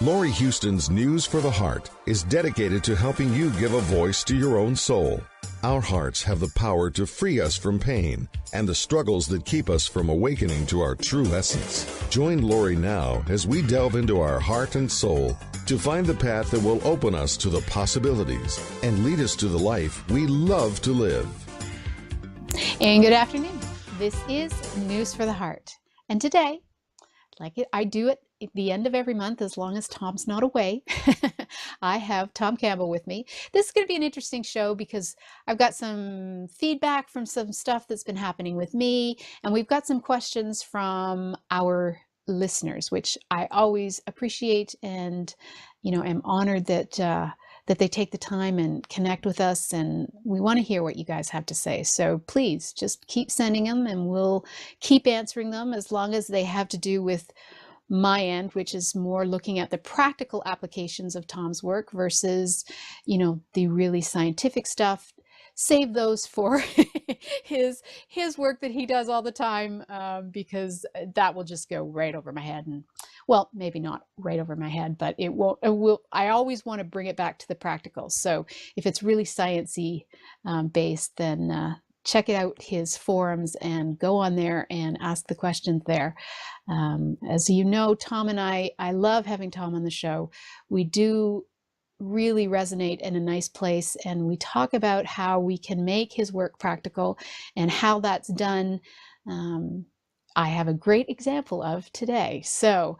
Laurie Huston's News for the Heart is dedicated to helping you give a voice to your own soul. Our hearts have the power to free us from pain and the struggles that keep us from awakening to our true essence. Join Laurie now as we delve into our heart and soul to find the path that will open us to the possibilities and lead us to the life we love to live. And good afternoon. This is News for the Heart. And today, I do it at the end of every month as long as Tom's not away. I have Tom Campbell with me. This is going to be an interesting show because I've got some feedback from some stuff that's been happening with me, and we've got some questions from our listeners, which I always appreciate, and am honored that they take the time and connect with us, and we want to hear what you guys have to say. So please just keep sending them, and we'll keep answering them as long as they have to do with my end, which is more looking at the practical applications of Tom's work versus, the really scientific stuff. Save those for his work that he does all the time, because that will just go right over my head. And well, maybe not right over my head, but it will. I always want to bring it back to the practical. So if it's really sciencey based, then check it out, his forums, and go on there and ask the questions there. As you know, Tom and I love having Tom on the show. We do really resonate in a nice place, and we talk about how we can make his work practical and how that's done. I have a great example of today. So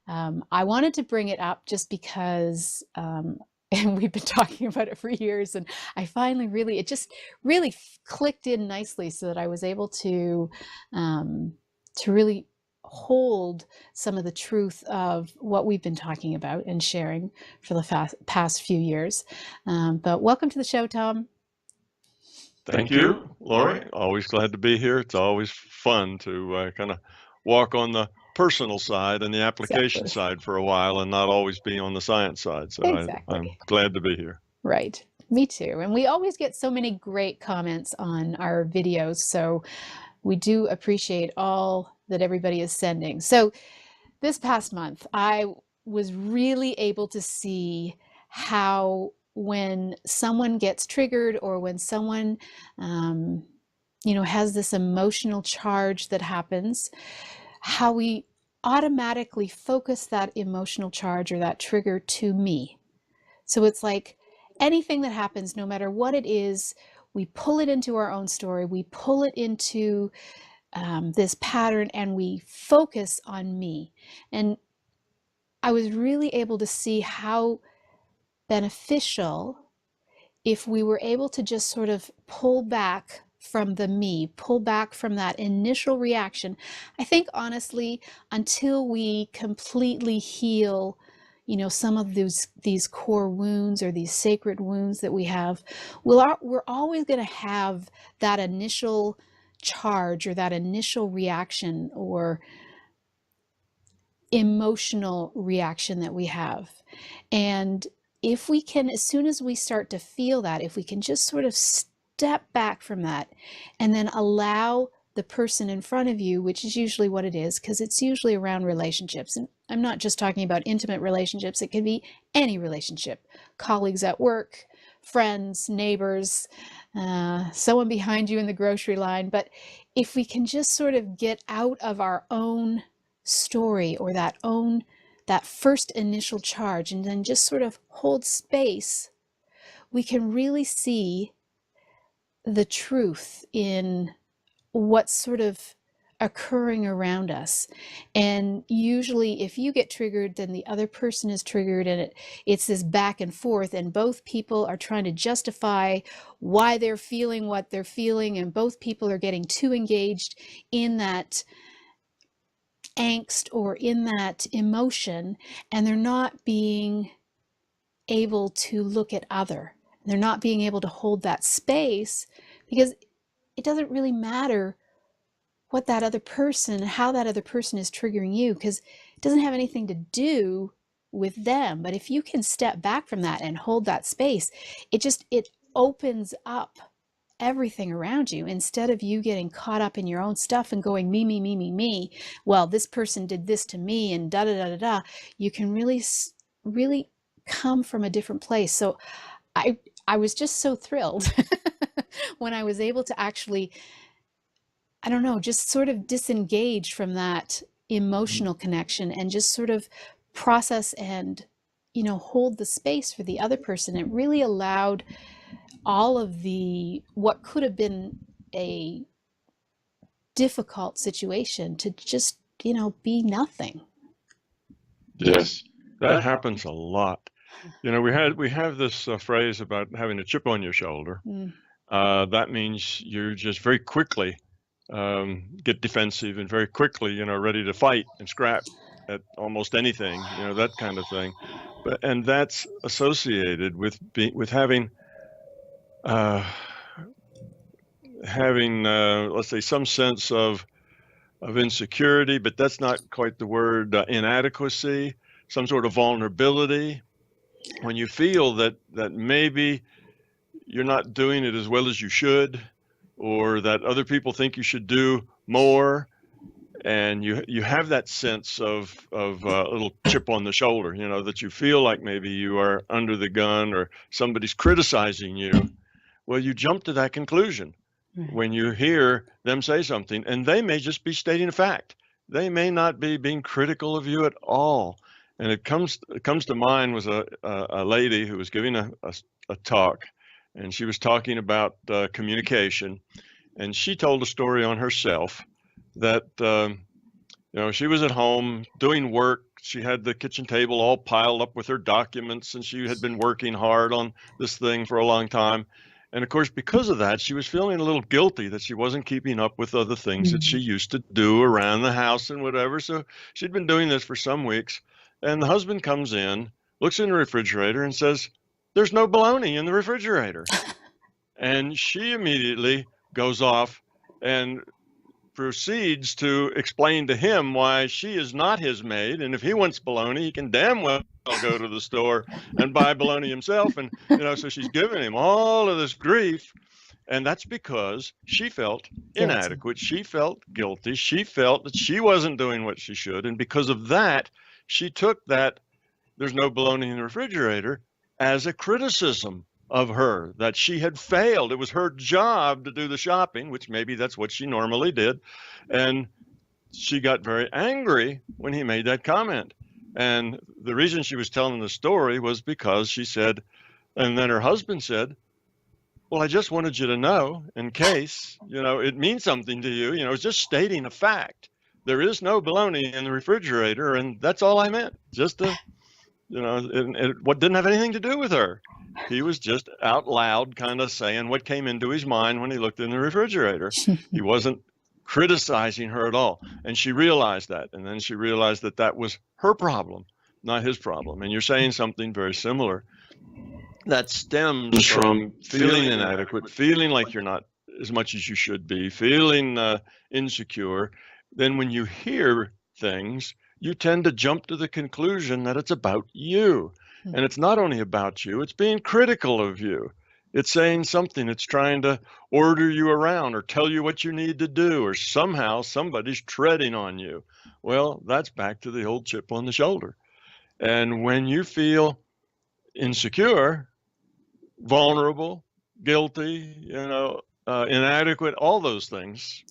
I wanted to bring it up just because and we've been talking about it for years, and I finally it just really clicked in nicely so that I was able to really hold some of the truth of what we've been talking about and sharing for the past few years. But welcome to the show, Tom. Thank you, Laurie. Always glad to be here. It's always fun to kind of walk on the personal side and the application side for a while and not always be on the science side. So I'm glad to be here. Right. Me too. And we always get so many great comments on our videos. So we do appreciate all that everybody is sending. So this past month, I was really able to see how when someone gets triggered, or when someone, has this emotional charge that happens, how we automatically focus that emotional charge or that trigger to me. So it's like anything that happens, no matter what it is, we pull it into our own story. We pull it into this pattern, and we focus on me. And I was really able to see how beneficial if we were able to just sort of pull back from the me, pull back from that initial reaction. I think honestly, until we completely heal, some of these core wounds or these sacred wounds that we have, we're always going to have that initial charge or that initial reaction or emotional reaction that we have. And if we can, as soon as we start to feel that, if we can just sort of step back from that and then allow the person in front of you, which is usually what it is, because it's usually around relationships. And I'm not just talking about intimate relationships. It could be any relationship, colleagues at work, friends, neighbors, someone behind you in the grocery line. But if we can just sort of get out of our own story or that first initial charge and then just sort of hold space, we can really see the truth in what's sort of occurring around us. And usually if you get triggered, then the other person is triggered, and it's this back and forth, and both people are trying to justify why they're feeling what they're feeling, and both people are getting too engaged in that angst or in that emotion, and they're not being able to look at other. They're not being able to hold that space, because it doesn't really matter what that other person, how that other person is triggering you, because it doesn't have anything to do with them. But if you can step back from that and hold that space, it opens up everything around you. Instead of you getting caught up in your own stuff and going me, well, this person did this to me and da da da da da, you can really really come from a different place. So I was just so thrilled when I was able to actually, I don't know, just sort of disengage from that emotional connection and just sort of process and, hold the space for the other person. It really allowed all of what could have been a difficult situation to just, be nothing. Yes, that happens a lot. We have this phrase about having a chip on your shoulder. That means you just very quickly get defensive and very quickly, ready to fight and scrap at almost anything, that kind of thing. And that's associated with having let's say, some sense of insecurity, but that's not quite the word, inadequacy, some sort of vulnerability. When you feel that maybe you're not doing it as well as you should, or that other people think you should do more, and you have that sense of a little chip on the shoulder, that you feel like maybe you are under the gun or somebody's criticizing you. Well, you jump to that conclusion when you hear them say something, and they may just be stating a fact. They may not be being critical of you at all. And it comes to mind was a lady who was giving a talk, and she was talking about communication, and she told a story on herself that she was at home doing work. She had the kitchen table all piled up with her documents, and she had been working hard on this thing for a long time. And of course, because of that, she was feeling a little guilty that she wasn't keeping up with other things that she used to do around the house and whatever. So she'd been doing this for some weeks. And the husband comes in, looks in the refrigerator and says, "There's no bologna in the refrigerator." And she immediately goes off and proceeds to explain to him why she is not his maid, and if he wants bologna, he can damn well go to the store and buy bologna himself. And so she's giving him all of this grief, and that's because she felt inadequate. She felt guilty. She felt that she wasn't doing what she should, and because of that, she took that "there's no bologna in the refrigerator" as a criticism of her, that she had failed. It was her job to do the shopping, which maybe that's what she normally did. And she got very angry when he made that comment. And the reason she was telling the story was because she said, and then her husband said, "Well, I just wanted you to know, in case, it means something to you. It's just stating a fact. There is no bologna in the refrigerator, and that's all I meant. Just to, what didn't have anything to do with her. He was just out loud kind of saying what came into his mind when he looked in the refrigerator. He wasn't criticizing her at all. And she realized that. And then she realized that that was her problem, not his problem. And you're saying something very similar. That stems from feeling inadequate, feeling like you're not as much as you should be, feeling insecure. Then when you hear things, you tend to jump to the conclusion that it's about you. And it's not only about you, it's being critical of you. It's saying something, it's trying to order you around or tell you what you need to do, or somehow somebody's treading on you. Well, that's back to the old chip on the shoulder. And when you feel insecure, vulnerable, guilty, inadequate, all those things,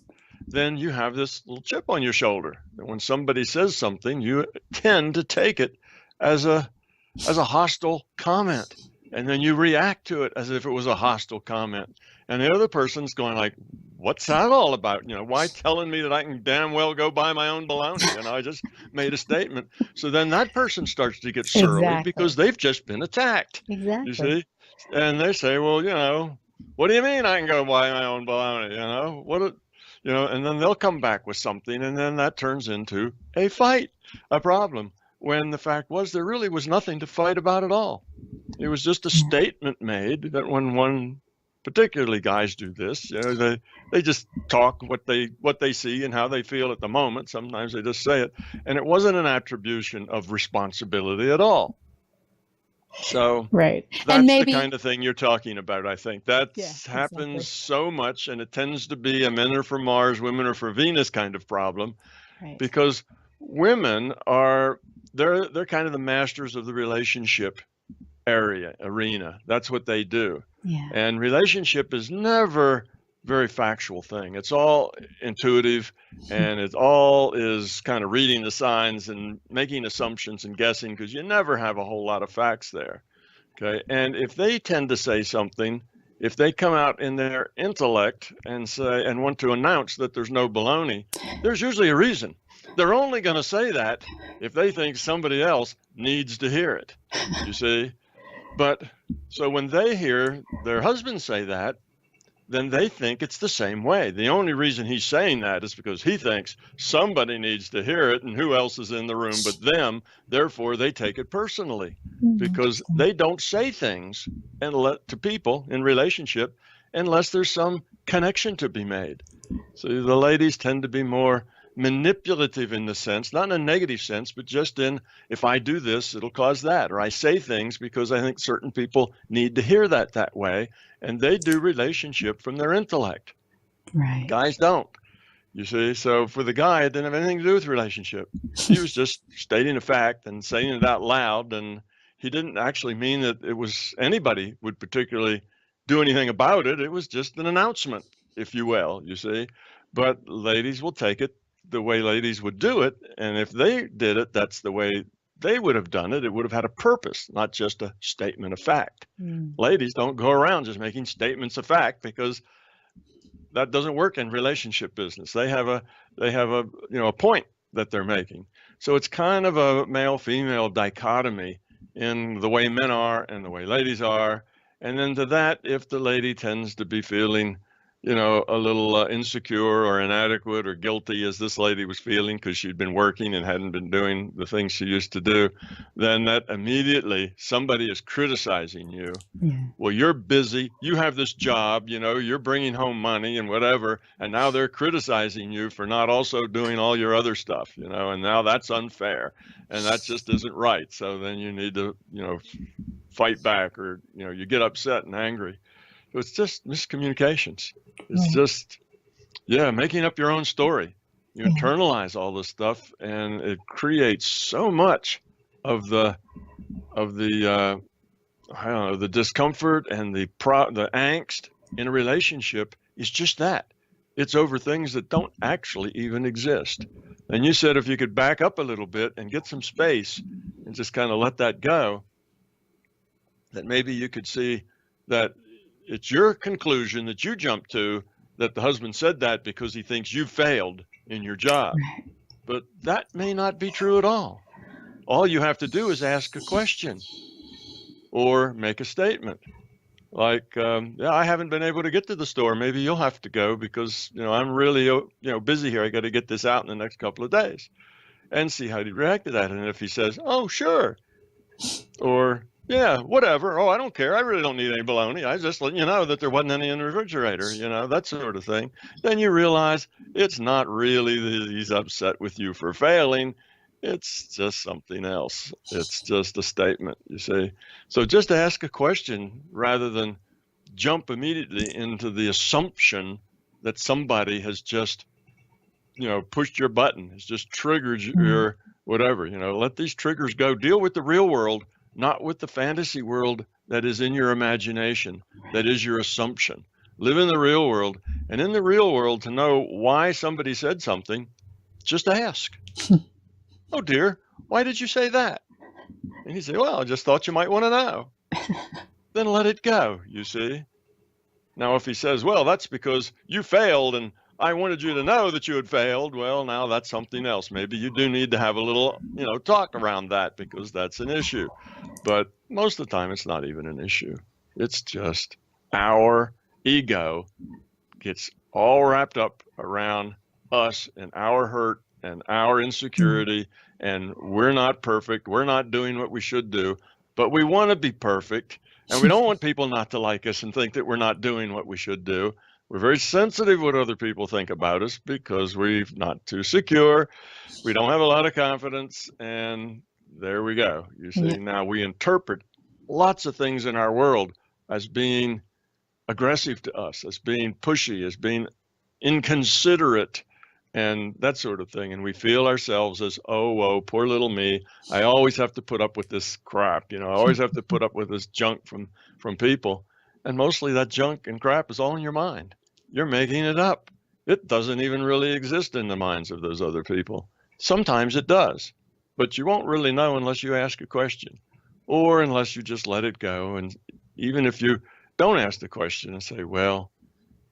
then you have this little chip on your shoulder. And when somebody says something, you tend to take it as a hostile comment, and then you react to it as if it was a hostile comment. And the other person's going like, "What's that all about? Why telling me that I can damn well go buy my own bologna? I just made a statement." So then that person starts to get surly because they've just been attacked. Exactly. You see? And they say, "Well, what do you mean I can go buy my own bologna? And then they'll come back with something, and then that turns into a fight, a problem. When the fact was, there really was nothing to fight about at all. It was just a statement made that when particularly guys do this, they just talk what they see and how they feel at the moment. Sometimes they just say it, and it wasn't an attribution of responsibility at all. So right. That's and maybe the kind of thing you're talking about. I think that happens exactly. so much, and it tends to be a men are for Mars, women are for Venus kind of problem, Right. because women are they're kind of the masters of the relationship arena. That's what they do. Yeah. And relationship is never very factual thing. It's all intuitive, and it all is kind of reading the signs and making assumptions and guessing, because you never have a whole lot of facts there. Okay. And if they tend to say something, if they come out in their intellect and say, and want to announce that there's no baloney, there's usually a reason. They're only going to say that if they think somebody else needs to hear it, you see. But so when they hear their husband say that, then they think it's the same way. The only reason he's saying that is because he thinks somebody needs to hear it, and who else is in the room but them. Therefore, they take it personally, because they don't say things to people in relationship unless there's some connection to be made. So the ladies tend to be more manipulative in the sense, not in a negative sense, but just in, if I do this, it'll cause that, or I say things because I think certain people need to hear that way, and they do relationship from their intellect. Right. Guys don't, you see. So for the guy, it didn't have anything to do with relationship. He was just stating a fact and saying it out loud, and he didn't actually mean that it was anybody would particularly do anything about it. It was just an announcement, if you will, you see. But ladies will take it the way ladies would do it, and if they did it, that's the way they would have done it. It would have had a purpose, not just a statement of fact. Ladies don't go around just making statements of fact, because that doesn't work in relationship business. They have a a point that they're making. So it's kind of a male-female dichotomy in the way men are and the way ladies are. And then to that, if the lady tends to be feeling a little insecure or inadequate or guilty, as this lady was feeling because she'd been working and hadn't been doing the things she used to do, then that immediately somebody is criticizing you. Yeah. Well, you're busy, you have this job, you're bringing home money and whatever, and now they're criticizing you for not also doing all your other stuff, and now that's unfair, and that just isn't right. So then you need to, fight back, or, you get upset and angry. So it's just miscommunications. It's just, making up your own story. You internalize all this stuff, and it creates so much of the discomfort and the angst in a relationship is just that. It's over things that don't actually even exist. And you said if you could back up a little bit and get some space and just kind of let that go, that maybe you could see that it's your conclusion that you jump to, that the husband said that because he thinks you failed in your job. But that may not be true at all. All you have to do is ask a question or make a statement. Like, I haven't been able to get to the store. Maybe you'll have to go because, I'm really, busy here. I got to get this out in the next couple of days, and see how he react to that. And if he says, oh, sure, or yeah, whatever. Oh, I don't care. I really don't need any bologna. I just let you know that there wasn't any in the refrigerator, that sort of thing. Then you realize it's not really that he's upset with you for failing. It's just something else. It's just a statement, you see. So just ask a question rather than jump immediately into the assumption that somebody has just, pushed your button, has just triggered your whatever. Let these triggers go. Deal with the real world, not with the fantasy world that is in your imagination, that is your assumption. Live in the real world. And in the real world, to know why somebody said something, just ask. Oh, dear, why did you say that? And you say, well, I just thought you might want to know. Then let it go, you see. Now, if he says, well, that's because you failed and I wanted you to know that you had failed, well, now that's something else. Maybe you do need to have a little, talk around that, because that's an issue. But most of the time, it's not even an issue. It's just our ego gets all wrapped up around us and our hurt and our insecurity, and we're not perfect. We're not doing what we should do, but we want to be perfect, and we don't want people not to like us and think that we're not doing what we should do. We're very sensitive what other people think about us because we're not too secure. We don't have a lot of confidence, and there we go. You see, now we interpret lots of things in our world as being aggressive to us, as being pushy, as being inconsiderate, and that sort of thing. And we feel ourselves as, oh, poor little me. I always have to put up with this crap. I always have to put up with this junk from people. And mostly that junk and crap is all in your mind. You're making it up. It doesn't even really exist in the minds of those other people. Sometimes it does, but you won't really know unless you ask a question or unless you just let it go. And even if you don't ask the question and say, well,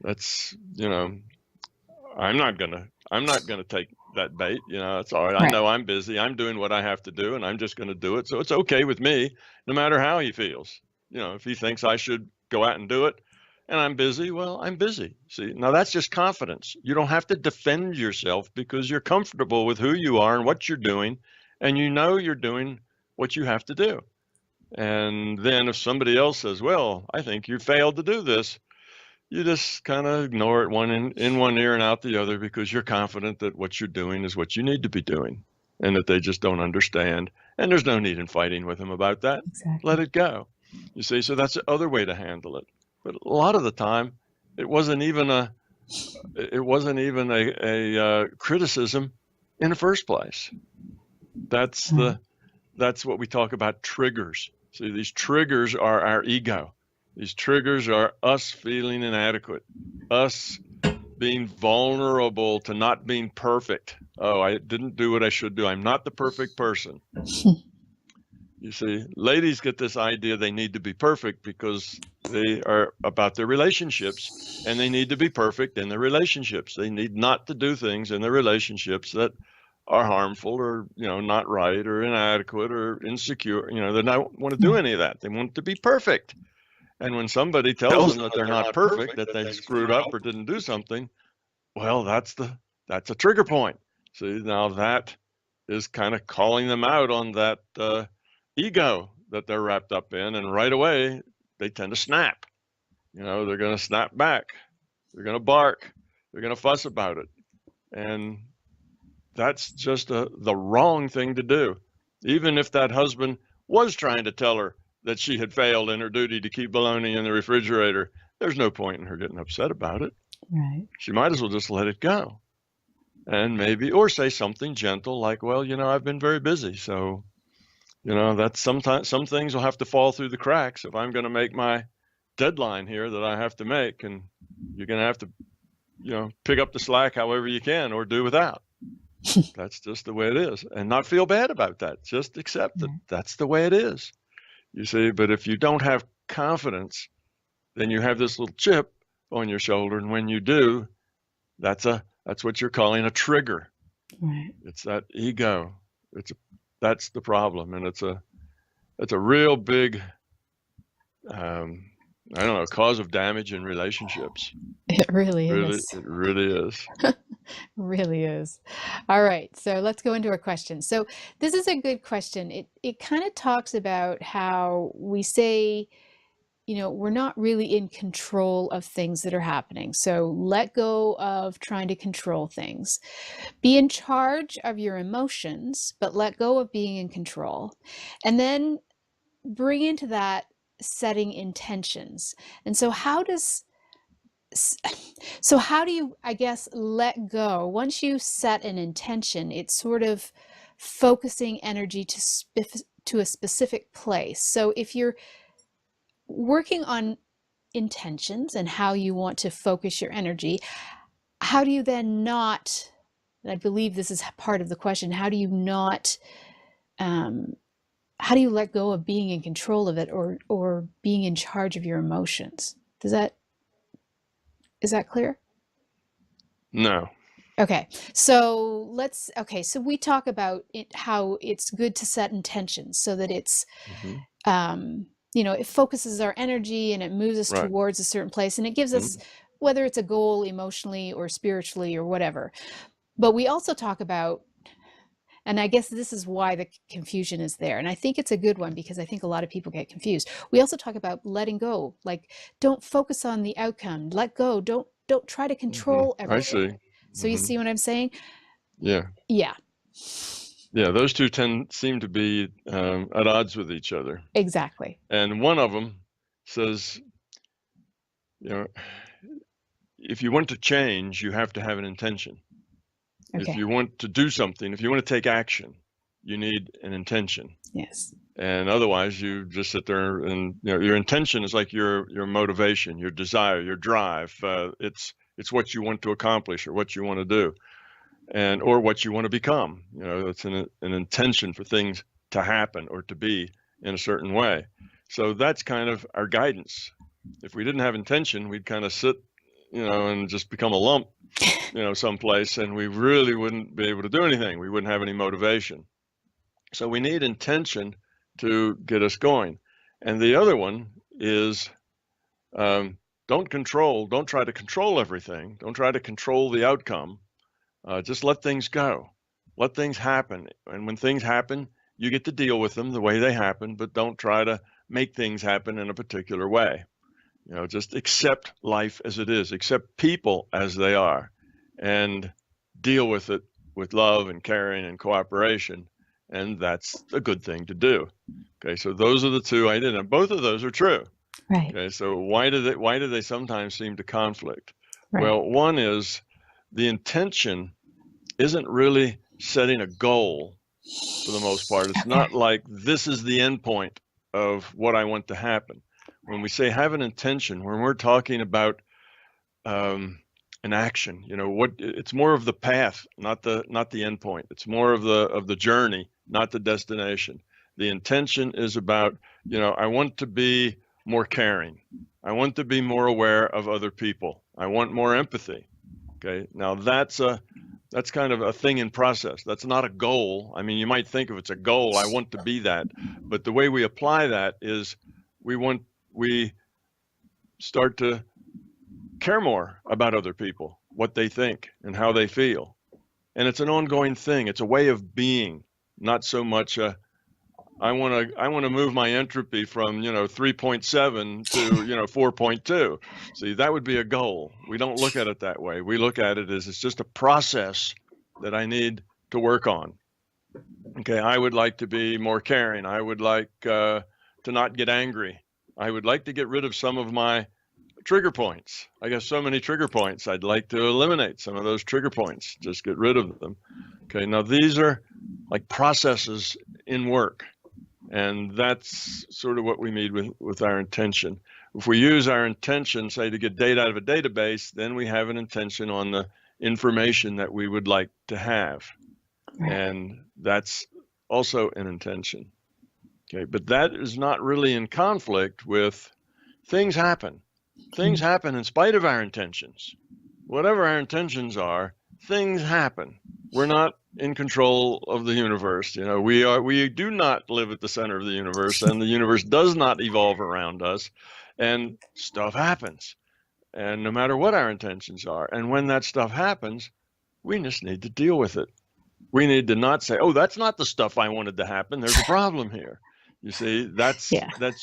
that's, I'm not gonna take that bait. It's all right. I know I'm busy. I'm doing what I have to do, and I'm just gonna do it. So it's okay with me, no matter how he feels. If he thinks I should go out and do it, and I'm busy, well, I'm busy. See, now that's just confidence. You don't have to defend yourself because you're comfortable with who you are and what you're doing, and you're doing what you have to do. And then if somebody else says, well, I think you failed to do this, you just kind of ignore it in one ear and out the other because you're confident that what you're doing is what you need to be doing and that they just don't understand. And there's no need in fighting with them about that. Exactly. Let it go. You see, so that's the other way to handle it. But a lot of the time, it wasn't even a criticism in the first place. That's what we talk about, triggers. See, these triggers are our ego. These triggers are us feeling inadequate, us being vulnerable to not being perfect. Oh, I didn't do what I should do. I'm not the perfect person. You see, ladies get this idea they need to be perfect because they are about their relationships, and they need to be perfect in their relationships. They need not to do things in their relationships that are harmful or, not right or inadequate or insecure. They don't want to do any of that. They want to be perfect. And when somebody tells them that they're not perfect, that they screwed up or didn't do something, well, that's a trigger point. See, now that is kind of calling them out on that ego that they're wrapped up in, and right away they tend to snap. They're going to snap back. They're going to bark. They're going to fuss about it, and that's just the wrong thing to do. Even if that husband was trying to tell her that she had failed in her duty to keep bologna in the refrigerator, there's no point in her getting upset about it. Right. She might as well just let it go. And or say something gentle like, well, I've been very busy. So, that's sometimes some things will have to fall through the cracks if I'm going to make my deadline here that I have to make. And you're going to have to, pick up the slack however you can or do without. That's just the way it is. And not feel bad about that. Just accept that that's the way it is. You see, but if you don't have confidence, then you have this little chip on your shoulder. And when you do, that's what you're calling a trigger. Right. It's that ego. That's the problem. And it's a real big, cause of damage in relationships. It really is. It really is. Really is. All right, so let's go into our question. So this is a good question. It kind of talks about how we say, we're not really in control of things that are happening. So let go of trying to control things. Be in charge of your emotions, but let go of being in control. And then bring into that setting intentions. And so how do you, I guess, let go? Once you set an intention, it's sort of focusing energy to a specific place. So if you're working on intentions and how you want to focus your energy, how do you then not, and I believe this is part of the question, how do you not, how do you let go of being in control of it or being in charge of your emotions? Is that clear? No. Okay, so so we talk about how it's good to set intentions so that it's, it focuses our energy and it moves us towards a certain place, and it gives us, whether it's a goal emotionally or spiritually or whatever. But we also talk about, and I guess this is why the confusion is there, and I think it's a good one because I think a lot of people get confused. We also talk about letting go, like don't focus on the outcome, let go, don't try to control everything. I see. So you see what I'm saying? Yeah. Yeah. Yeah, those two seem to be at odds with each other. Exactly. And one of them says, if you want to change, you have to have an intention. If you want to do something, if you want to take action, you need an intention. Yes. And otherwise, you just sit there and your intention is like your motivation, your desire, your drive. It's what you want to accomplish or what you want to do, or what you want to become. It's an intention for things to happen or to be in a certain way. So that's kind of our guidance. If we didn't have intention, we'd kind of sit, and just become a lump, someplace, and we really wouldn't be able to do anything. We wouldn't have any motivation. So we need intention to get us going. And the other one is don't try to control everything. Don't try to control the outcome. Just let things go. Let things happen. And when things happen, you get to deal with them the way they happen, but don't try to make things happen in a particular way. Just accept life as it is, accept people as they are, and deal with it with love and caring and cooperation. And that's a good thing to do. Okay, so those are the two I did, and both of those are true. Right. Okay, so why do they sometimes seem to conflict? Right. Well, one is the intention isn't really setting a goal for the most part. It's not like this is the end point of what I want to happen. When we say have an intention, when we're talking about an action, it's more of the path, not the end point. It's more of the journey, not the destination. The intention is about, I want to be more caring. I want to be more aware of other people. I want more empathy. Okay. Now that's kind of a thing in process. That's not a goal. I mean, you might think if it's a goal, I want to be that, but the way we apply that is we start to care more about other people, what they think and how they feel. And it's an ongoing thing. It's a way of being, not so much I want to move my entropy from 3.7 to 4.2. See, that would be a goal. We don't look at it that way. We look at it as it's just a process that I need to work on. Okay, I would like to be more caring. I would like to not get angry. I would like to get rid of some of my trigger points. I got so many trigger points. I'd like to eliminate some of those trigger points, just get rid of them. Okay, now these are like processes in work. And that's sort of what we mean with our intention. If we use our intention, say, to get data out of a database, then we have an intention on the information that we would like to have. And that's also an intention. Okay, but that is not really in conflict with things happen. Things happen in spite of our intentions. Whatever our intentions are, things happen. We're not in control of the universe. We do not live at the center of the universe, and the universe does not evolve around us, and stuff happens. And no matter what our intentions are, and when that stuff happens, we just need to deal with it. We need to not say, oh, that's not the stuff I wanted to happen. There's a problem here. You see, that's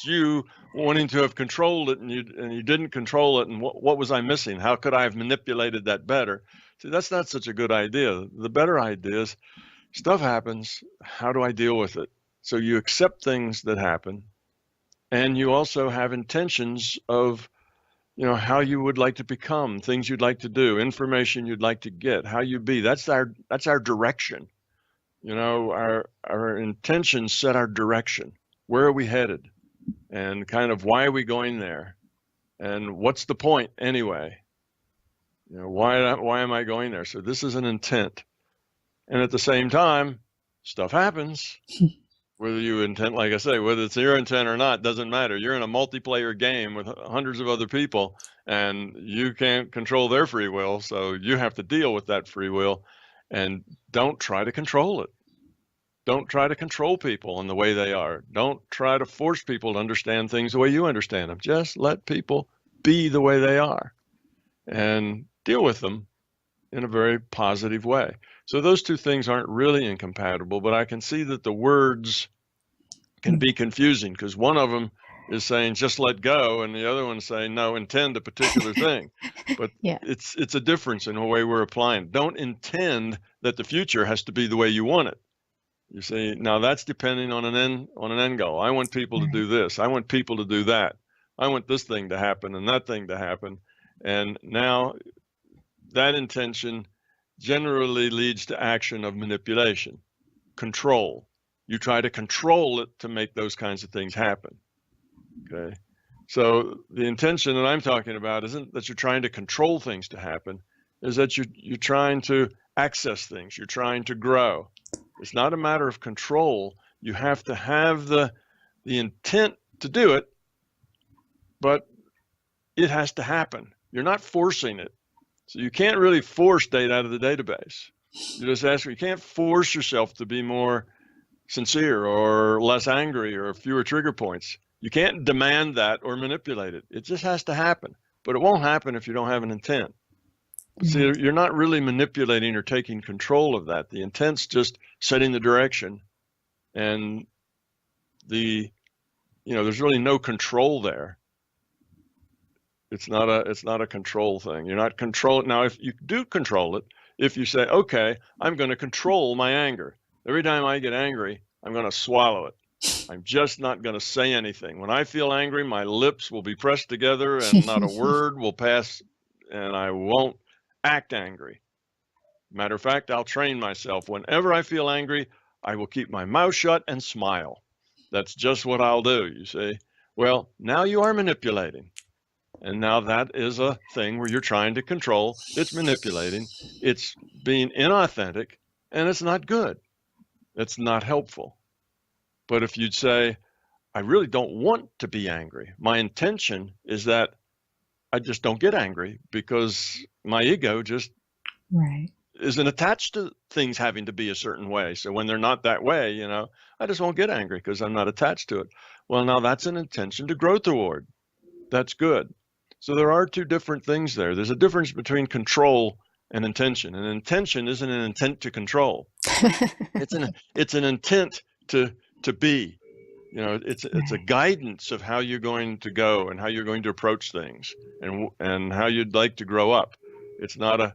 you wanting to have controlled it, and you didn't control it. And what was I missing? How could I have manipulated that better? See, that's not such a good idea. The better idea is stuff happens. How do I deal with it? So you accept things that happen, and you also have intentions of, how you would like to become, things you'd like to do, information you'd like to get, how you be. That's our direction. Our intentions set our direction. Where are we headed? And kind of why are we going there? And what's the point anyway? Why am I going there? So this is an intent. And at the same time, stuff happens. Whether you intend, like I say, whether it's your intent or not, doesn't matter. You're in a multiplayer game with hundreds of other people, and you can't control their free will. So you have to deal with that free will, and don't try to control it. Don't try to control people in the way they are. Don't try to force people to understand things the way you understand them. Just let people be the way they are and deal with them in a very positive way. So those two things aren't really incompatible, but I can see that the words can be confusing, because one of them is saying just let go, and the other one's saying no, intend a particular thing. But it's a difference in the way we're applying. Don't intend that the future has to be the way you want it. You see, now that's depending on an end goal. I want people to do this. I want people to do that. I want this thing to happen and that thing to happen. And now that intention generally leads to action of manipulation, control. You try to control it to make those kinds of things happen. Okay. So the intention that I'm talking about isn't that you're trying to control things to happen, is that you're trying to access things, you're trying to grow. It's not a matter of control. You have to have the intent to do it, but it has to happen. You're not forcing it. So you can't really force data out of the database. You just ask, you can't force yourself to be more sincere or less angry or fewer trigger points. You can't demand that or manipulate it. It just has to happen. But it won't happen if you don't have an intent. See, you're not really manipulating or taking control of that. The intent's just setting the direction, and there's really no control there. It's not a control thing. You're not controlling. Now, if you do control it, if you say, okay, I'm going to control my anger. Every time I get angry, I'm going to swallow it. I'm just not going to say anything. When I feel angry, my lips will be pressed together and not a word will pass, and I won't act angry. Matter of fact, I'll train myself. Whenever I feel angry, I will keep my mouth shut and smile. That's just what I'll do, you see. Well, now you are manipulating. And now that is a thing where you're trying to control. It's manipulating. It's being inauthentic, and it's not good. It's not helpful. But if you'd say, I really don't want to be angry. My intention is that I just don't get angry because my ego just isn't attached to things having to be a certain way. So when they're not that way, I just won't get angry because I'm not attached to it. Well, now that's an intention to grow toward. That's good. So there are two different things there. There's a difference between control and intention. And intention isn't an intent to control. It's an intent to be. It's a guidance of how you're going to go and how you're going to approach things and how you'd like to grow up. It's not a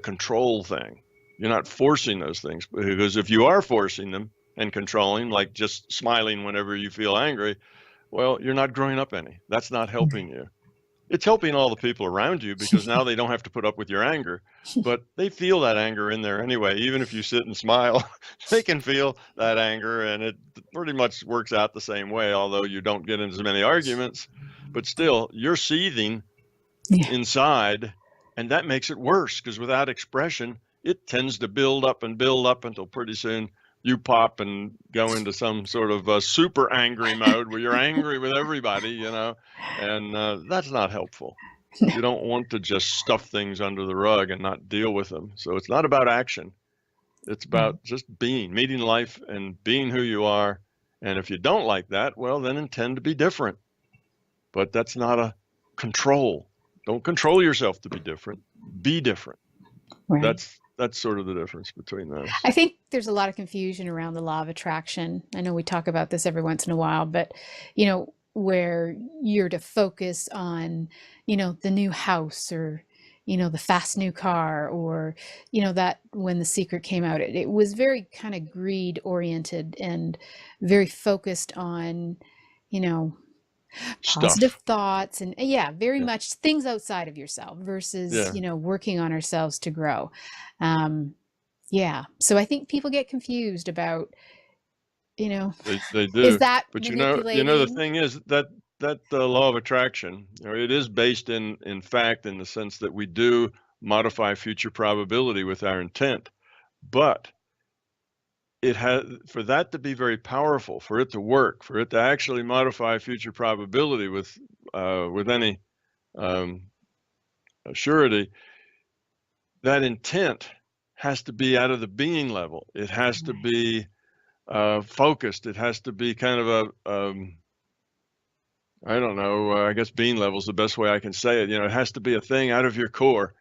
control thing. You're not forcing those things, because if you are forcing them and controlling, like just smiling whenever you feel angry, well, you're not growing up any. That's not helping you. It's helping all the people around you, because now they don't have to put up with your anger, but they feel that anger in there anyway. Even if you sit and smile, they can feel that anger, and it pretty much works out the same way, although you don't get into as many arguments, but still you're seething inside, and that makes it worse, because without expression, it tends to build up until pretty soon you pop and go into some sort of super angry mode where you're angry with everybody, and that's not helpful. You don't want to just stuff things under the rug and not deal with them. So it's not about action. It's about just meeting life and being who you are. And if you don't like that, well, then intend to be different. But that's not a control. Don't control yourself to be different. Be different. Right. That's sort of the difference between those. I think there's a lot of confusion around the law of attraction. I know we talk about this every once in a while, but, where you're to focus on, the new house or, the fast new car, or, that when The Secret came out, it was very kind of greed oriented and very focused on, positive thoughts and very much things outside of yourself versus, working on ourselves to grow. So I think people get confused about, they do. Is that but the thing is that the law of attraction, it is based in fact, in the sense that we do modify future probability with our intent, but it has, for that to be very powerful, for it to work, for it to actually modify future probability with any surety, that intent has to be out of the being level. It has to be focused. It has to be kind of I don't know, I guess being level is the best way I can say it. It has to be a thing out of your core.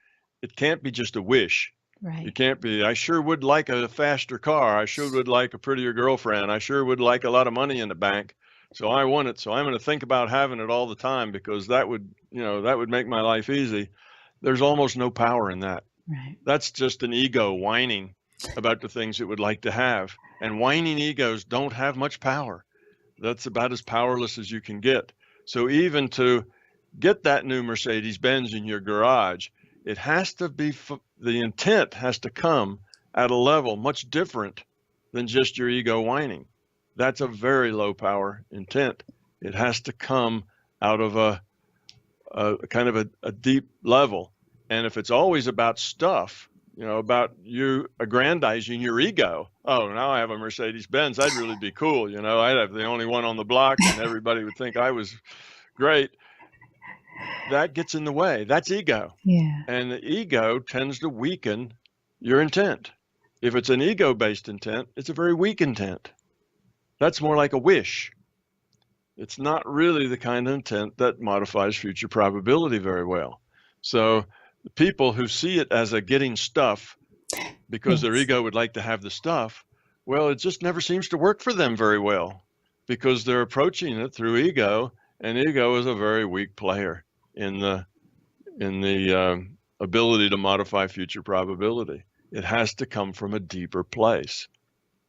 It can't be just a wish. Right. It can't be, I sure would like a faster car. I sure would like a prettier girlfriend. I sure would like a lot of money in the bank. So I want it. So I'm going to think about having it all the time, because that would make my life easy. There's almost no power in that. Right. That's just an ego whining about the things it would like to have. And whining egos don't have much power. That's about as powerless as you can get. So even to get that new Mercedes-Benz in your garage, it has to be, the intent has to come at a level much different than just your ego whining. That's a very low power intent. It has to come out of a kind of a deep level. And if it's always about stuff, about you aggrandizing your ego. Oh, now I have a Mercedes-Benz. I'd really be cool. I'd have the only one on the block and everybody would think I was great. That gets in the way. That's ego. Yeah. And the ego tends to weaken your intent. If it's an ego-based intent, it's a very weak intent. That's more like a wish. It's not really the kind of intent that modifies future probability very well. So the people who see it as a getting stuff because their ego would like to have the stuff, well, it just never seems to work for them very well because they're approaching it through ego, and ego is a very weak player in the ability to modify future probability. It has to come from a deeper place.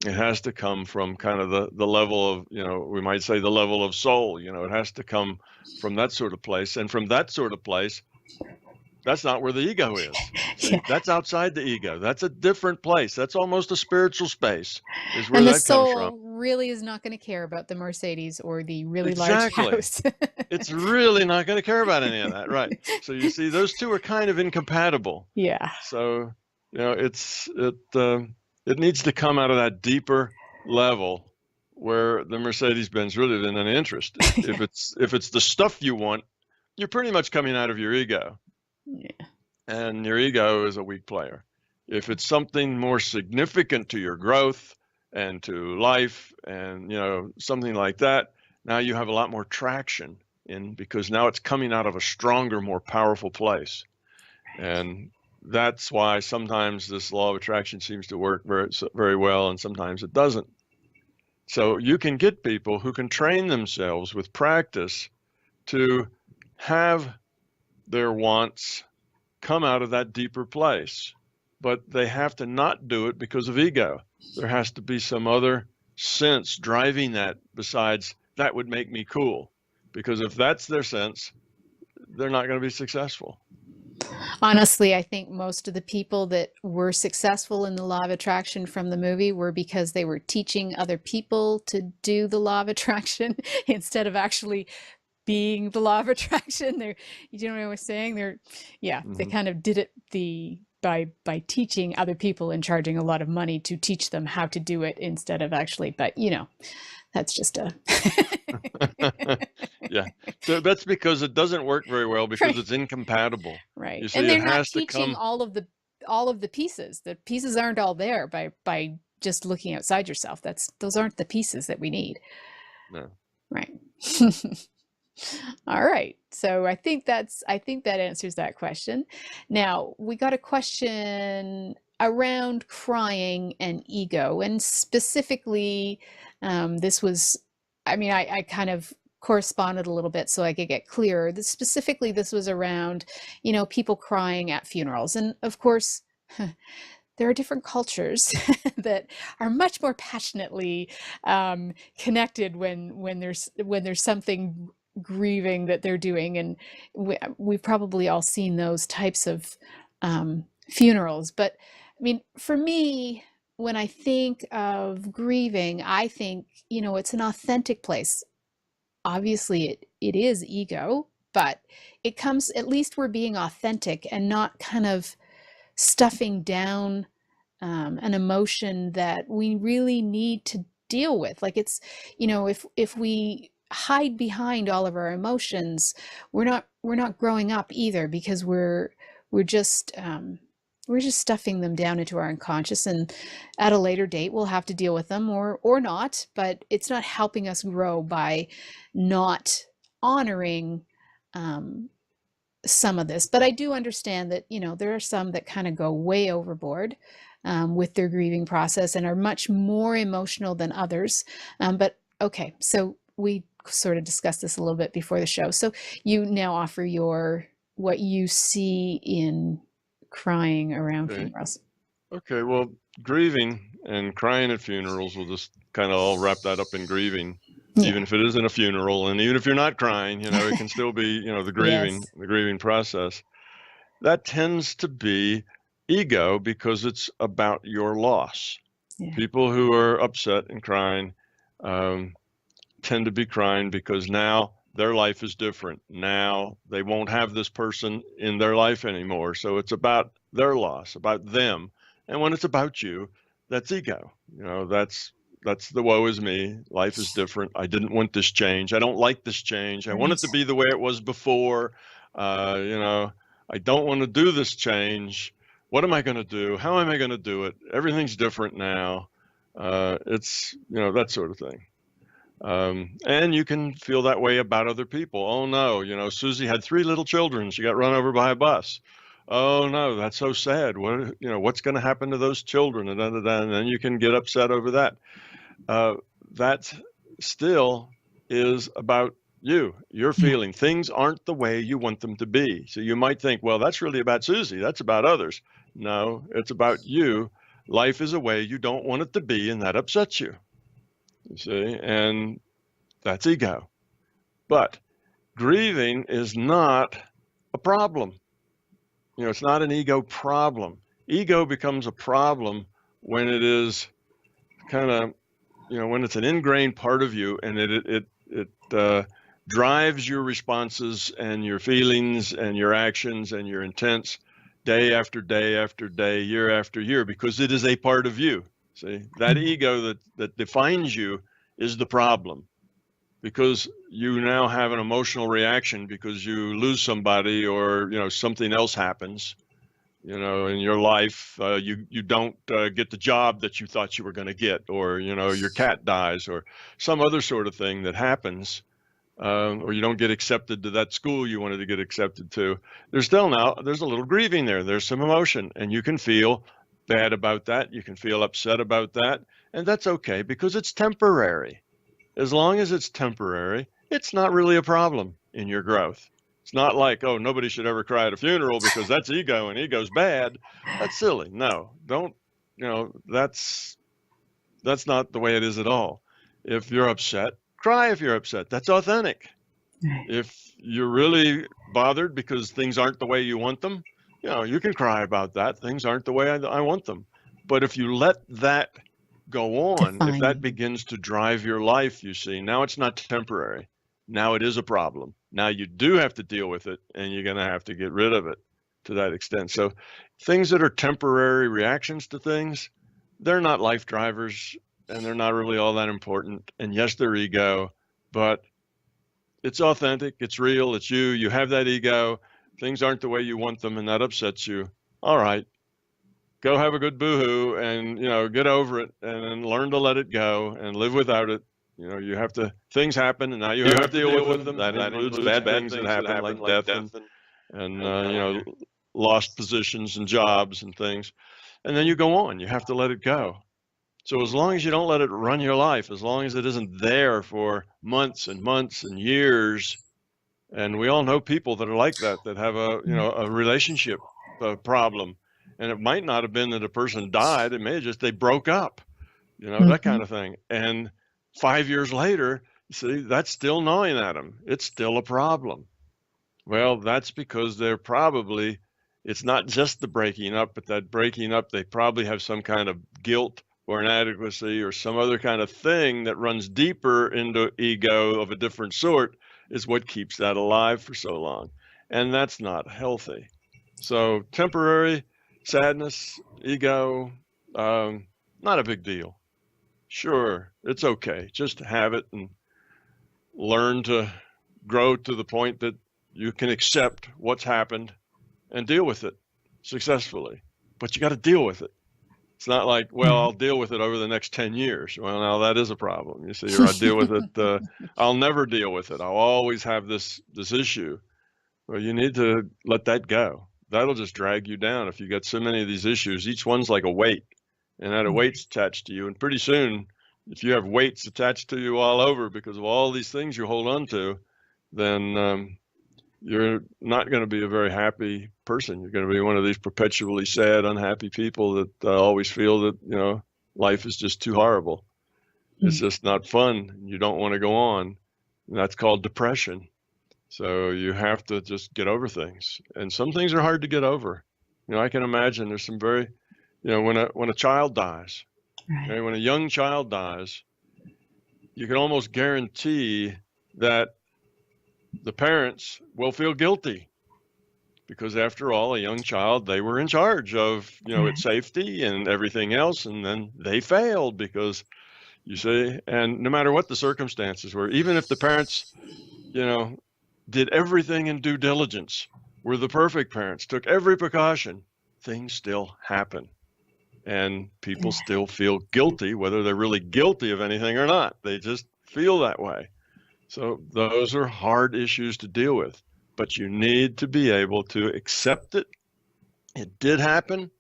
It has to come from kind of the level of, we might say the level of soul. It has to come from that sort of place. And from that sort of place, that's not where the ego is. Yeah. That's outside the ego. That's a different place. That's almost a spiritual space is where And the that comes from. soul really is not going to care about the Mercedes or the really large house. It's really not going to care about any of that, right? So you see, those two are kind of incompatible. Yeah. So, it needs to come out of that deeper level where the Mercedes-Benz really isn't an interest. If it's the stuff you want, you're pretty much coming out of your ego. Yeah. And your ego is a weak player. If it's something more significant to your growth and to life and, something like that, now you have a lot more traction because now it's coming out of a stronger, more powerful place. And that's why sometimes this law of attraction seems to work very, very well, and sometimes it doesn't. So you can get people who can train themselves with practice to have their wants come out of that deeper place, but they have to not do it because of ego. There has to be some other sense driving that besides that would make me cool, because if that's their sense, they're not going to be successful. Honestly, I think most of the people that were successful in the law of attraction from the movie were because they were teaching other people to do the law of attraction instead of actually being the law of attraction. You know what I was saying? They kind of did it by teaching other people and charging a lot of money to teach them how to do it instead of actually, but that's just a yeah. So that's because it doesn't work very well because Right. It's incompatible. Right. You see, And they're it not has to teaching come. all of the pieces. The pieces aren't all there by just looking outside yourself. Those aren't the pieces that we need. No. Right. All right. So I think that answers that question. Now, we got a question around crying and ego, and specifically, this was, I kind of corresponded a little bit so I could get clearer. Specifically, this was around, people crying at funerals. And of course, there are different cultures that are much more passionately connected when there's something grieving that they're doing, and we've probably all seen those types of funerals. But for me, when I think of grieving, I think it's an authentic place. Obviously it is ego, but it comes, at least we're being authentic and not kind of stuffing down an emotion that we really need to deal with. Like it's, if we hide behind all of our emotions, we're not growing up either, because we're just stuffing them down into our unconscious, and at a later date we'll have to deal with them or not, but it's not helping us grow by not honoring some of this. But I do understand that there are some that kind of go way overboard with their grieving process and are much more emotional than others. But okay, so we sort of discussed this a little bit before the show. So you now offer what you see in crying around funerals. Okay, well, grieving and crying at funerals, we'll just kind of all wrap that up in grieving, even if it isn't a funeral, and even if you're not crying, it can still be, the grieving, Yes. the grieving process. that tends to be ego because it's about your loss. Yeah. People who are upset and crying tend to be crying because now their life is different. Now they won't have this person in their life anymore. So it's about their loss, about them. And when it's about you, that's ego. That's the woe is me. Life is different. I didn't want this change. I don't like this change. I want it to be the way it was before. I don't want to do this change. What am I going to do? How am I going to do it? Everything's different now. It's, that sort of thing. And you can feel that way about other people. Oh no, Susie had 3 little children. She got run over by a bus. Oh no, that's so sad. What's going to happen to those children? And then you can get upset over that. That still is about you. You're feeling things aren't the way you want them to be. So you might think, well, that's really about Susie. That's about others. No, it's about you. Life is a way you don't want it to be, and that upsets you. You see, and that's ego. But grieving is not a problem. It's not an ego problem. Ego becomes a problem when it is kind of, when it's an ingrained part of you, and it drives your responses and your feelings and your actions and your intents day after day after day, year after year, because it is a part of you. See, that ego that defines you is the problem, because you now have an emotional reaction because you lose somebody, or something else happens, in your life. You don't get the job that you thought you were going to get, or your cat dies, or some other sort of thing that happens, or you don't get accepted to that school you wanted to get accepted to. There's a little grieving there. There's some emotion, and you can feel bad about that. You can feel upset about that. And that's okay, because it's temporary. As long as it's temporary, it's not really a problem in your growth. It's not like, oh, nobody should ever cry at a funeral because that's ego and ego's bad. That's silly. No, don't, that's not the way it is at all. If you're upset, cry if you're upset. That's authentic. If you're really bothered because things aren't the way you want them, you can cry about that. Things aren't the way I want them. But if you let that go on, if that begins to drive your life, you see, now it's not temporary. Now it is a problem. Now you do have to deal with it, and you're going to have to get rid of it to that extent. So things that are temporary reactions to things, they're not life drivers, and they're not really all that important. And yes, they're ego, but it's authentic, it's real, it's you. You have that ego. Things aren't the way you want them, and that upsets you. All right, go have a good boohoo, and get over it, and learn to let it go and live without it. You have to. Things happen, and now you have to deal with them. That includes bad things that happen, like death and lost positions and jobs and things. And then you go on. You have to let it go. So as long as you don't let it run your life, as long as it isn't there for months and months and years, and we all know people that are like that have a relationship problem, and it might not have been that a person died. It may have just they broke up, that kind of thing. And 5 years later, you see, that's still gnawing at them. It's still a problem. Well, that's because it's not just the breaking up, but that breaking up, they probably have some kind of guilt or inadequacy or some other kind of thing that runs deeper into ego of a different sort, is what keeps that alive for so long. And that's not healthy. So temporary sadness, ego, not a big deal. Sure, it's okay. Just have it and learn to grow to the point that you can accept what's happened and deal with it successfully. But you got to deal with it. It's not like, well, I'll deal with it over the next 10 years. Well, now that is a problem. You see, or I deal with it. I'll never deal with it. I'll always have this issue. Well, you need to let that go. That'll just drag you down. If you got so many of these issues, each one's like a weight, and that a weight's attached to you. And pretty soon, if you have weights attached to you all over because of all these things you hold on to, then you're not going to be a very happy person. You're going to be one of these perpetually sad, unhappy people that always feel that, life is just too horrible. It's just not fun. You don't want to go on. And that's called depression. So you have to just get over things. And some things are hard to get over. I can imagine there's some very, when a child dies, Right. okay, when a young child dies, you can almost guarantee that the parents will feel guilty because after all, a young child, they were in charge of, its safety and everything else. And then they failed because you see, and no matter what the circumstances were, even if the parents, did everything in due diligence, were the perfect parents, took every precaution, things still happen. And people still feel guilty, whether they're really guilty of anything or not. They just feel that way. So those are hard issues to deal with, but you need to be able to accept it. It did happen.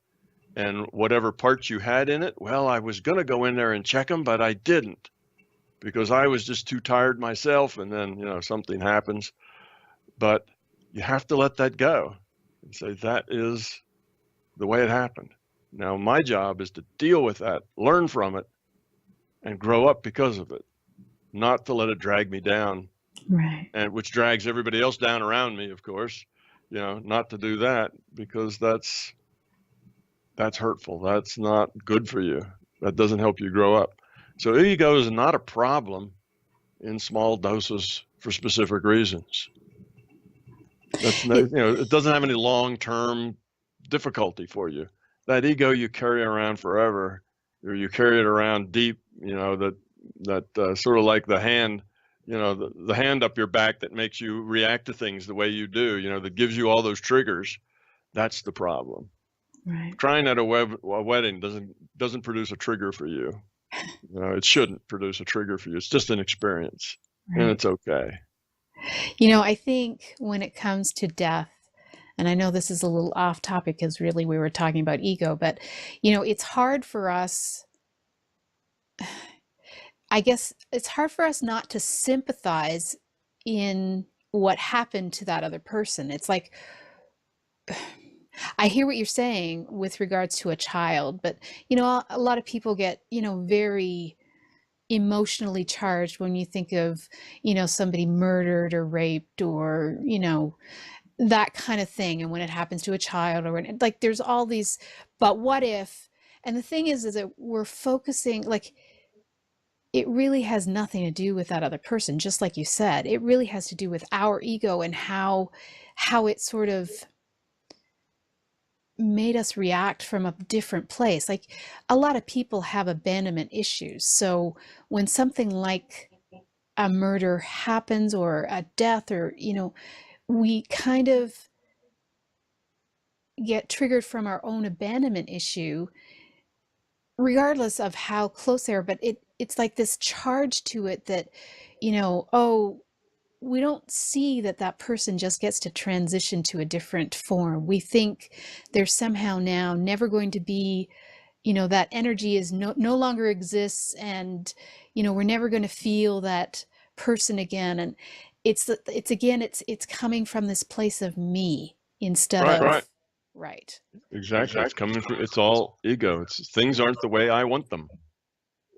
And whatever parts you had in it, well, I was going to go in there and check them, but I didn't because I was just too tired myself. And then, something happens. But you have to let that go and say, that is the way it happened. Now, my job is to deal with that, learn from it, and grow up because of it, not to let it drag me down, Right. and which drags everybody else down around me, of course, not to do that because that's hurtful. That's not good for you. That doesn't help you grow up. So ego is not a problem in small doses for specific reasons. That's it doesn't have any long-term difficulty for you. That ego you carry around forever, or you carry it around deep, that sort of like the hand, the hand up your back that makes you react to things the way you do, that gives you all those triggers. That's the problem. Right. Crying at a wedding doesn't produce a trigger for you. It shouldn't produce a trigger for you. It's just an experience, and it's okay. I think when it comes to death, and I know this is a little off topic because really we were talking about ego, but it's hard for us. I guess it's hard for us not to sympathize in what happened to that other person. It's like, I hear what you're saying with regards to a child, but a lot of people get very emotionally charged when you think of somebody murdered or raped or that kind of thing. And when it happens to a child, or when like there's all these, but what if? And the thing is that we're focusing, like, it really has nothing to do with that other person. Just like you said, it really has to do with our ego and how it sort of made us react from a different place. Like, a lot of people have abandonment issues. So when something like a murder happens or a death, or we kind of get triggered from our own abandonment issue, regardless of how close they are. But it's like this charge to it that, oh, we don't see that person just gets to transition to a different form. We think they're somehow now never going to be, that energy is no longer exists, and we're never going to feel that person again. And it's coming from this place of me instead of right. Exactly. It's coming from, it's all ego. Things aren't the way I want them.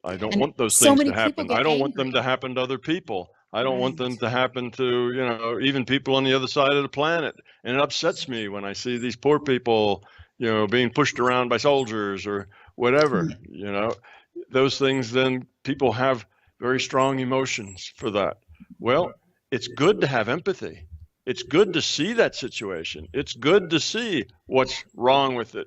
I don't want those things to happen. I don't want them to happen to other people. I don't want them to happen to, even people on the other side of the planet. And it upsets me when I see these poor people, being pushed around by soldiers or whatever, those things. Then people have very strong emotions for that. Well, it's good to have empathy. It's good to see that situation. It's good to see what's wrong with it.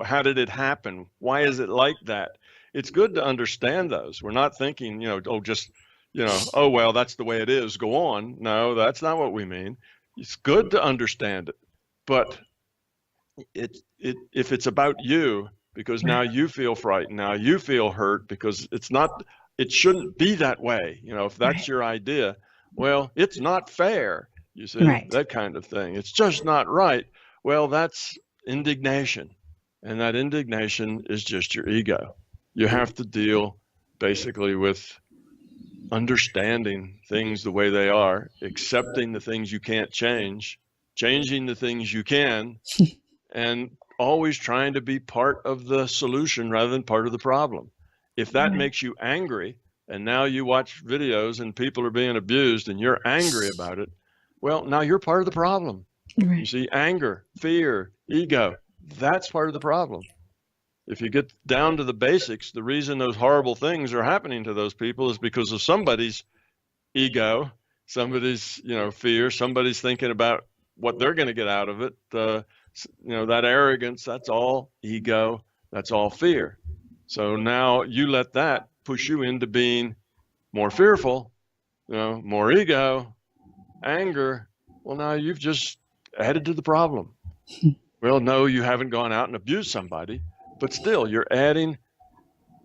How did it happen? Why is it like that? It's good to understand those. We're not thinking, oh, well, that's the way it is, go on. No, that's not what we mean. It's good to understand it. But if it's about you, because now you feel frightened, now you feel hurt, because it shouldn't be that way. If that's your idea, well, it's not fair. You see, that kind of thing. It's just not right. Well, that's indignation. And that indignation is just your ego. You have to deal basically with understanding things the way they are, accepting the things you can't change, changing the things you can, and always trying to be part of the solution rather than part of the problem. If that makes you angry, and now you watch videos and people are being abused and you're angry about it, Well, now you're part of the problem. Right. You see, anger, fear, ego, that's part of the problem. If you get down to the basics, the reason those horrible things are happening to those people is because of somebody's ego, somebody's, fear, somebody's thinking about what they're going to get out of it. That arrogance, that's all ego, that's all fear. So now you let that push you into being more fearful, more ego, anger. Well, now you've just added to the problem. Well, no, you haven't gone out and abused somebody, but still you're adding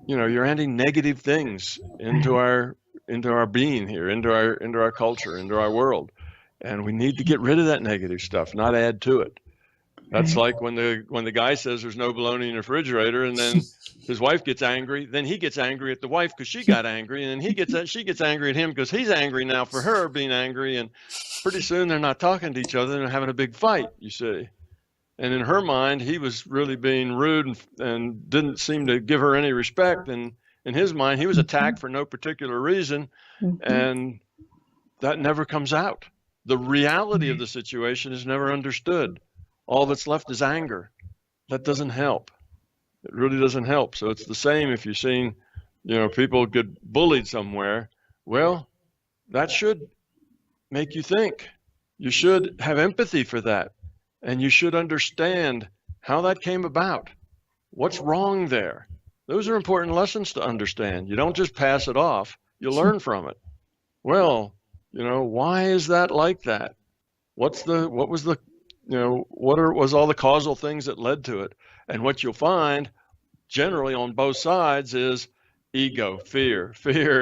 negative things into our being here, into our culture, into our world. And we need to get rid of that negative stuff, not add to it. That's like when the guy says there's no bologna in the refrigerator, and then his wife gets angry. Then he gets angry at the wife because she got angry, and then she gets angry at him because he's angry now for her being angry. And pretty soon they're not talking to each other and they're having a big fight, you see. And in her mind, he was really being rude and didn't seem to give her any respect. And in his mind, he was attacked for no particular reason, and that never comes out. The reality of the situation is never understood. All that's left is anger. That doesn't help. It really doesn't help. So it's the same if you've seen, people get bullied somewhere. Well, that should make you think. You should have empathy for that. And you should understand how that came about. What's wrong there? Those are important lessons to understand. You don't just pass it off. You learn from it. Well, why is that like that? Was all the causal things that led to it? And what you'll find generally on both sides is ego, fear,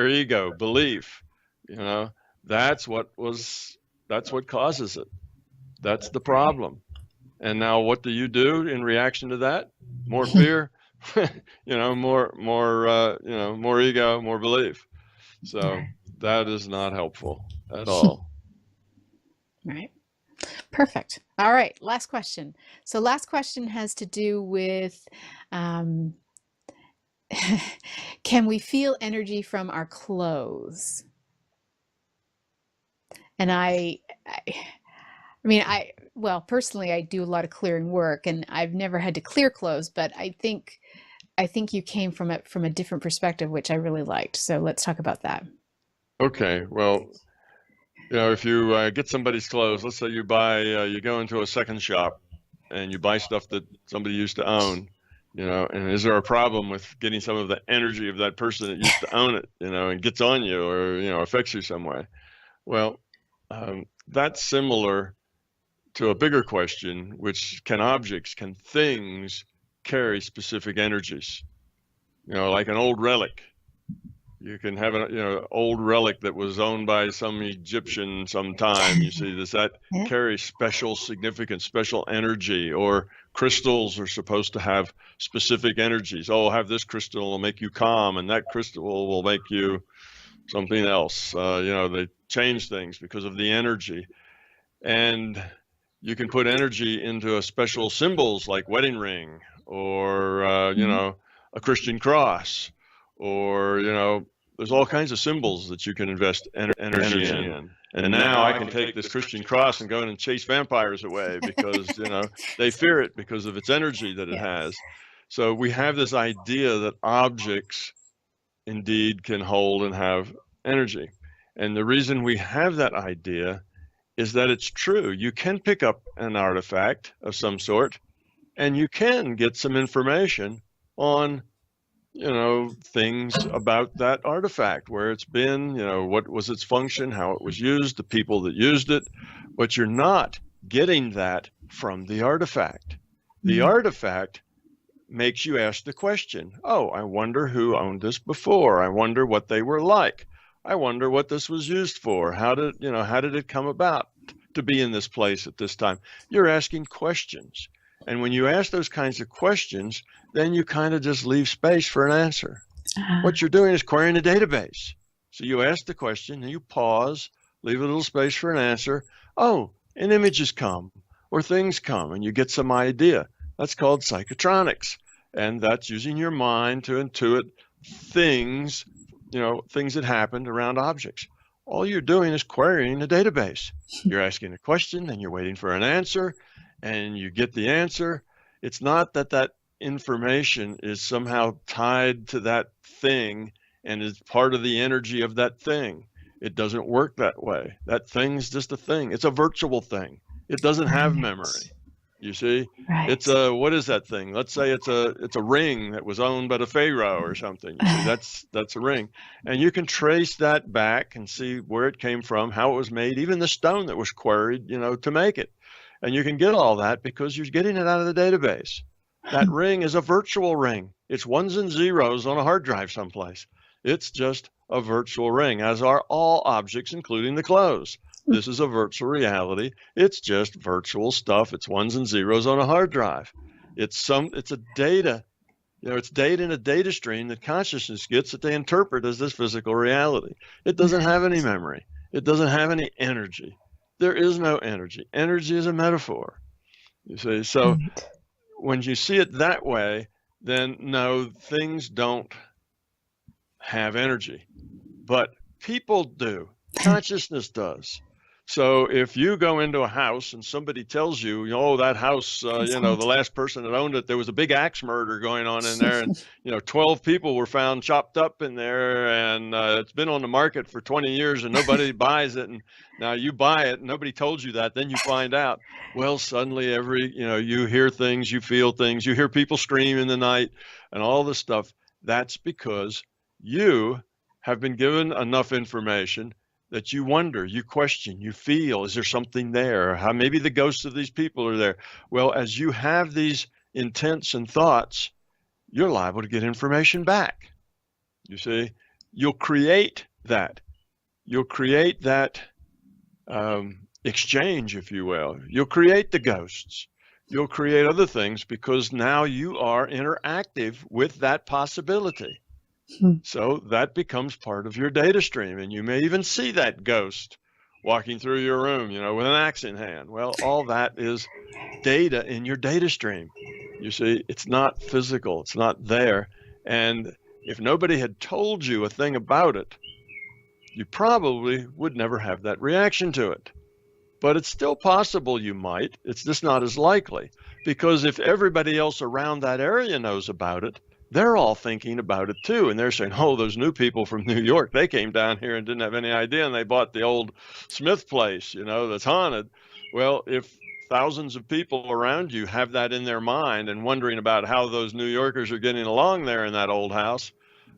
ego, belief. That's what causes it. That's the problem. And now what do you do in reaction to that? More fear, more ego, more belief. So that is not helpful at all. Right. Perfect. All right. Last question. So last question has to do with, can we feel energy from our clothes? And personally, I do a lot of clearing work, and I've never had to clear clothes, but I think you came from it from a different perspective, which I really liked. So let's talk about that. Okay. Well, if you get somebody's clothes, let's say you go into a second shop and you buy stuff that somebody used to own, and is there a problem with getting some of the energy of that person that used to own it, and gets on you or, affects you some way? Well, that's similar to a bigger question, which can things carry specific energies? Like an old relic. You can have an old relic that was owned by some Egyptian sometime. You see, does that carry special significance, special energy? Or crystals are supposed to have specific energies. Oh, have this crystal will make you calm, and that crystal will make you something else. They change things because of the energy. And you can put energy into special symbols like wedding ring or, a Christian cross, or, there's all kinds of symbols that you can invest energy in. And now I can take this Christian cross and go in and chase vampires away because, they fear it because of its energy that it has. So we have this idea that objects indeed can hold and have energy. And the reason we have that idea is that it's true. You can pick up an artifact of some sort, and you can get some information on, things about that artifact, where it's been, what was its function, how it was used, the people that used it. But you're not getting that from the artifact. The artifact makes you ask the question, oh, I wonder who owned this before. I wonder what they were like. I wonder what this was used for. How did it come about to be in this place at this time? You're asking questions. And when you ask those kinds of questions, then you kind of just leave space for an answer. What you're doing is querying a database. So you ask the question and you pause, leave a little space for an answer. Oh, and images come or things come and you get some idea. That's called psychotronics. And that's using your mind to intuit things, things that happened around objects. all you're doing is querying the database. You're asking a question and you're waiting for an answer, and you get the answer. It's not that that information is somehow tied to that thing and is part of the energy of that thing. It doesn't work that way. That thing's just a thing. It's a virtual thing. It doesn't have memory. You see, it's a, what is that thing? Let's say it's a ring that was owned by the Pharaoh or something. You see, that's a ring, and you can trace that back and see where it came from, how it was made, even the stone that was quarried, to make it. And you can get all that because you're getting it out of the database. That ring is a virtual ring. It's ones and zeros on a hard drive someplace. It's just a virtual ring, as are all objects, including the clothes. This is a virtual reality. It's just virtual stuff. It's ones and zeros on a hard drive. It's a data, it's data in a data stream that consciousness gets that they interpret as this physical reality. It doesn't have any memory. It doesn't have any energy. There is no energy. Energy is a metaphor. You see, so when you see it that way, then no, things don't have energy, but people do. Consciousness does. So if you go into a house and somebody tells you, oh, that house, the last person that owned it, there was a big axe murder going on in there, and 12 people were found chopped up in there, and it's been on the market for 20 years and nobody buys it, and now you buy it and nobody told you that, then you find out, well, suddenly you hear things, you feel things, you hear people scream in the night and all this stuff. That's because you have been given enough information that you wonder, you question, you feel, is there something there? How maybe the ghosts of these people are there. Well, as you have these intents and thoughts, you're liable to get information back. You see, you'll create that. You'll create that exchange, if you will. You'll create the ghosts. You'll create other things because now you are interactive with that possibility. So that becomes part of your data stream, and you may even see that ghost walking through your room, with an axe in hand. Well, all that is data in your data stream. You see, it's not physical, it's not there. And if nobody had told you a thing about it, you probably would never have that reaction to it. But it's still possible you might. It's just not as likely, because if everybody else around that area knows about it, they're all thinking about it too. And they're saying, oh, those new people from New York, they came down here and didn't have any idea, and they bought the old Smith place, that's haunted. Well, if thousands of people around you have that in their mind and wondering about how those New Yorkers are getting along there in that old house,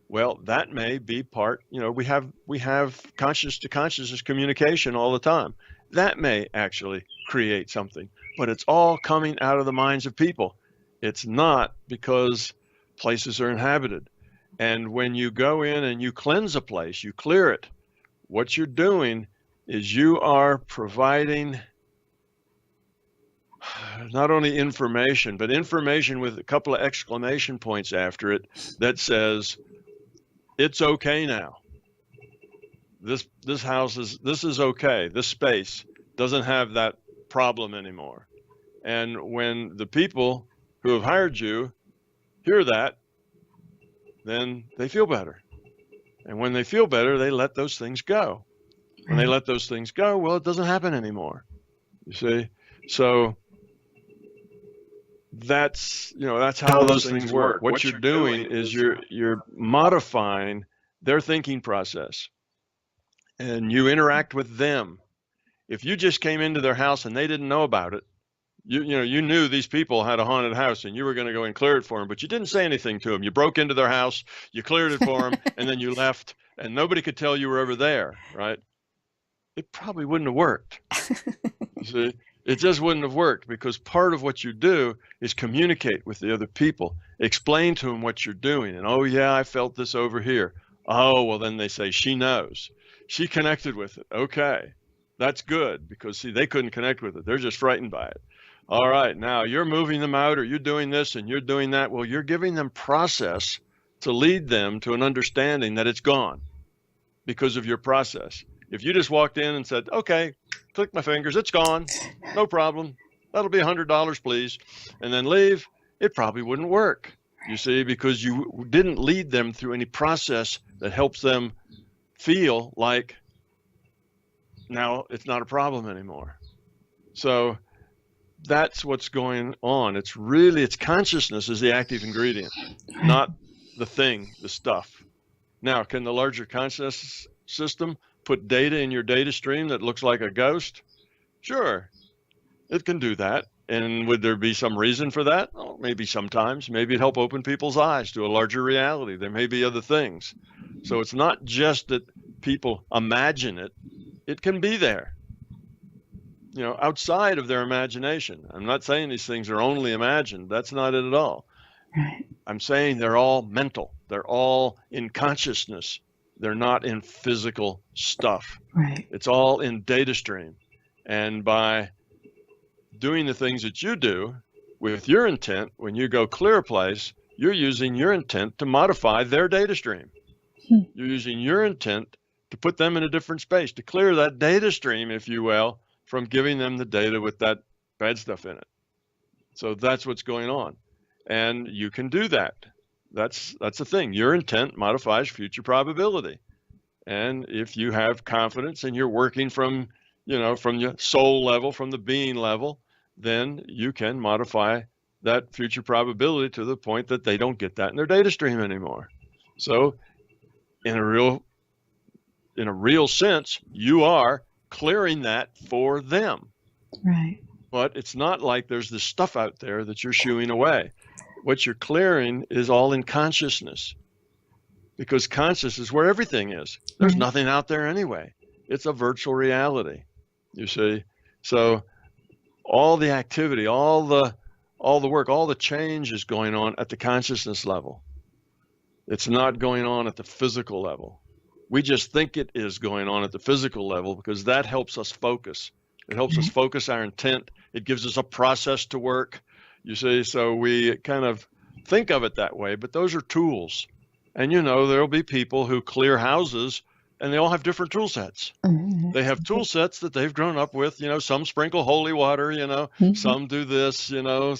well, that may be part, we have conscious to consciousness communication all the time. That may actually create something, but it's all coming out of the minds of people. It's not because places are inhabited. And when you go in and you cleanse a place, you clear it, what you're doing is you are providing not only information, but information with a couple of exclamation points after it that says, it's okay now. This house this is okay. This space doesn't have that problem anymore. And when the people who have hired you hear that, then they feel better. And when they feel better, they let those things go. When they let those things go, well, it doesn't happen anymore. You see? So that's how those things work. What you're doing is you're modifying their thinking process, and you interact with them. If you just came into their house and they didn't know about it, you knew these people had a haunted house and you were going to go and clear it for them, but you didn't say anything to them. You broke into their house, you cleared it for them, and then you left, and nobody could tell you were ever there, right? It probably wouldn't have worked. You see, it just wouldn't have worked, because part of what you do is communicate with the other people, explain to them what you're doing, and oh yeah, I felt this over here. Oh, well, then they say, she knows. She connected with it. Okay, that's good, because see, they couldn't connect with it. They're just frightened by it. All right, now you're moving them out, or you're doing this and you're doing that. Well, you're giving them process to lead them to an understanding that it's gone because of your process. If you just walked in and said, okay, click my fingers, it's gone, no problem, that'll be $100, please, and then leave, it probably wouldn't work, you see, because you didn't lead them through any process that helps them feel like now it's not a problem anymore. So that's what's going on. It's consciousness is the active ingredient, not the thing, the stuff. Now, can the larger consciousness system put data in your data stream that looks like a ghost? Sure, it can do that. And would there be some reason for that? Oh, maybe sometimes. Maybe it'd help open people's eyes to a larger reality. There may be other things. So it's not just that people imagine it. It can be there, outside of their imagination. I'm not saying these things are only imagined. That's not it at all. Right. I'm saying they're all mental. They're all in consciousness. They're not in physical stuff. Right. It's all in data stream. And by doing the things that you do with your intent, when you go clear a place, you're using your intent to modify their data stream. You're using your intent to put them in a different space, to clear that data stream, if you will, from giving them the data with that bad stuff in it. So that's what's going on. And you can do that. That's the thing. Your intent modifies future probability. And if you have confidence and you're working from your soul level, from the being level, then you can modify that future probability to the point that they don't get that in their data stream anymore. So in a real sense, you are clearing that for them. Right. But it's not like there's this stuff out there that you're shooing away. What you're clearing is all in consciousness, because consciousness is where everything is. There's nothing out there anyway. It's a virtual reality, you see. So all the activity, all the work, all the change is going on at the consciousness level. It's not going on at the physical level. We just think it is going on at the physical level because that helps us focus. It helps us focus our intent. It gives us a process to work, you see. So we kind of think of it that way, but those are tools. And there'll be people who clear houses and they all have different tool sets. They have tool sets that they've grown up with, some sprinkle holy water, some do this,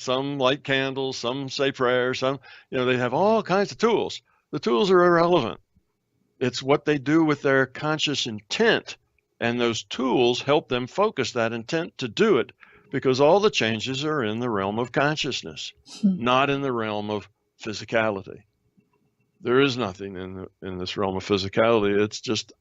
some light candles, some say prayers, some, they have all kinds of tools. The tools are irrelevant. It's what they do with their conscious intent, and those tools help them focus that intent to do it, because all the changes are in the realm of consciousness, not in the realm of physicality. There is nothing in this realm of physicality. It's just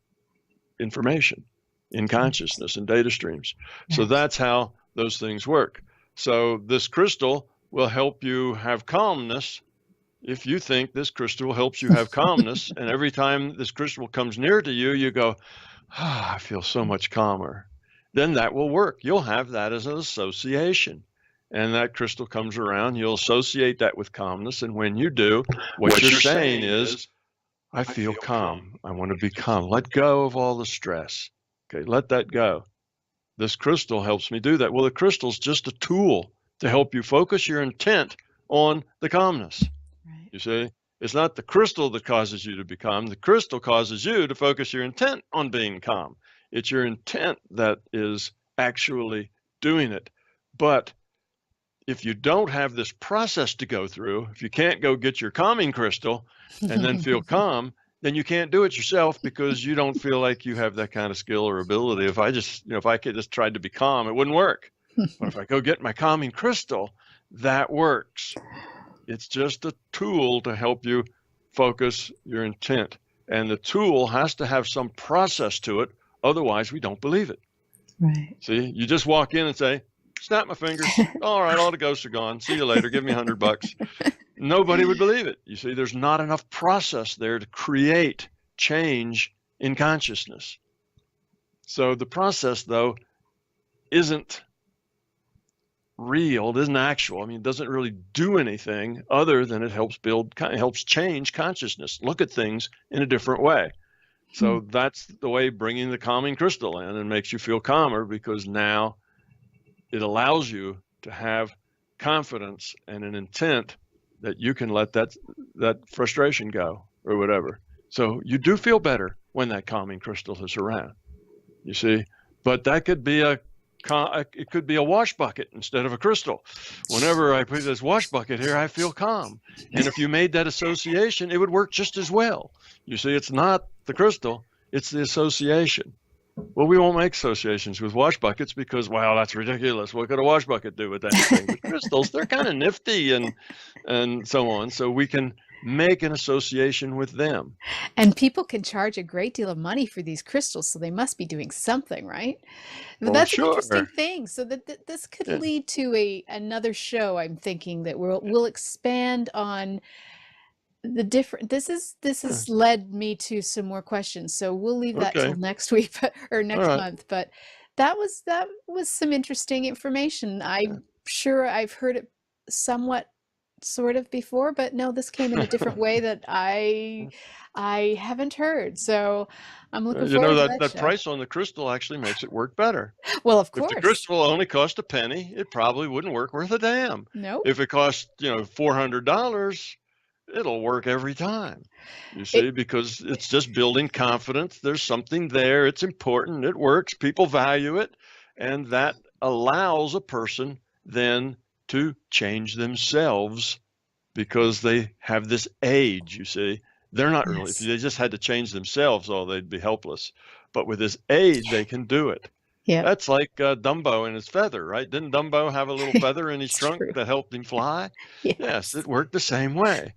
information in consciousness and data streams. Yes. So that's how those things work. So this crystal will help you have calmness. If you think this crystal helps you have calmness, and every time this crystal comes near to you, you go, I feel so much calmer, then that will work. You'll have that as an association. And that crystal comes around, you'll associate that with calmness. And when you do, what you're saying is, I feel calm. I want to be calm. Let go of all the stress. Okay, let that go. This crystal helps me do that. Well, the crystal's just a tool to help you focus your intent on the calmness. Right. You see, it's not the crystal that causes you to be calm. The crystal causes you to focus your intent on being calm. It's your intent that is actually doing it. But if you don't have this process to go through, if you can't go get your calming crystal and then feel calm, then you can't do it yourself because you don't feel like you have that kind of skill or ability. If I could just tried to be calm, it wouldn't work. But if I go get my calming crystal, that works. It's just a tool to help you focus your intent. And the tool has to have some process to it. Otherwise, we don't believe it. Right. See, you just walk in and say, snap my fingers. All right, all the ghosts are gone. See you later. Give me $100. Nobody would believe it. You see, there's not enough process there to create change in consciousness. So the process, though, isn't real. It isn't actual. I mean, it doesn't really do anything other than it helps change consciousness. Look at things in a different way. So that's the way bringing the calming crystal in and makes you feel calmer, because now it allows you to have confidence and an intent that you can let that frustration go or whatever. So you do feel better when that calming crystal is around, you see. But that could be it could be a wash bucket instead of a crystal. Whenever I put this wash bucket here, I feel calm. And if you made that association, it would work just as well. You see, it's not the crystal, it's the association. Well, we won't make associations with wash buckets because, wow, that's ridiculous. What could a wash bucket do with anything? But crystals, they're kind of nifty and so on. So we can make an association with them. And people can charge a great deal of money for these crystals, so they must be doing something, right? But Oh, that's an interesting sure. thing. So this could Yeah. lead to another show. I'm thinking that we'll expand on the different. This Yeah. has led me to some more questions. So we'll leave that till Okay. next week, or All next right. month. But that was some interesting information. I'm sure I've heard it somewhat sort of before, but no, this came in a different way that I haven't heard. So I'm looking You know, forward to that that show. price on the crystal actually makes it work better. Well, of If the course. crystal only cost a penny, it probably wouldn't work worth a damn. Nope. If it cost, $400, it'll work every time. You see, because it's just building confidence. There's something there. It's important. It works. People value it. And that allows a person then to change themselves because they have this aid, you see. They're not really, if Yes. they just had to change themselves, they'd be helpless. But with this aid, they can do it. Yeah. That's like Dumbo and his feather, right? Didn't Dumbo have a little feather in his It's trunk true. that helped him fly? Yes, Yes. it worked the same way.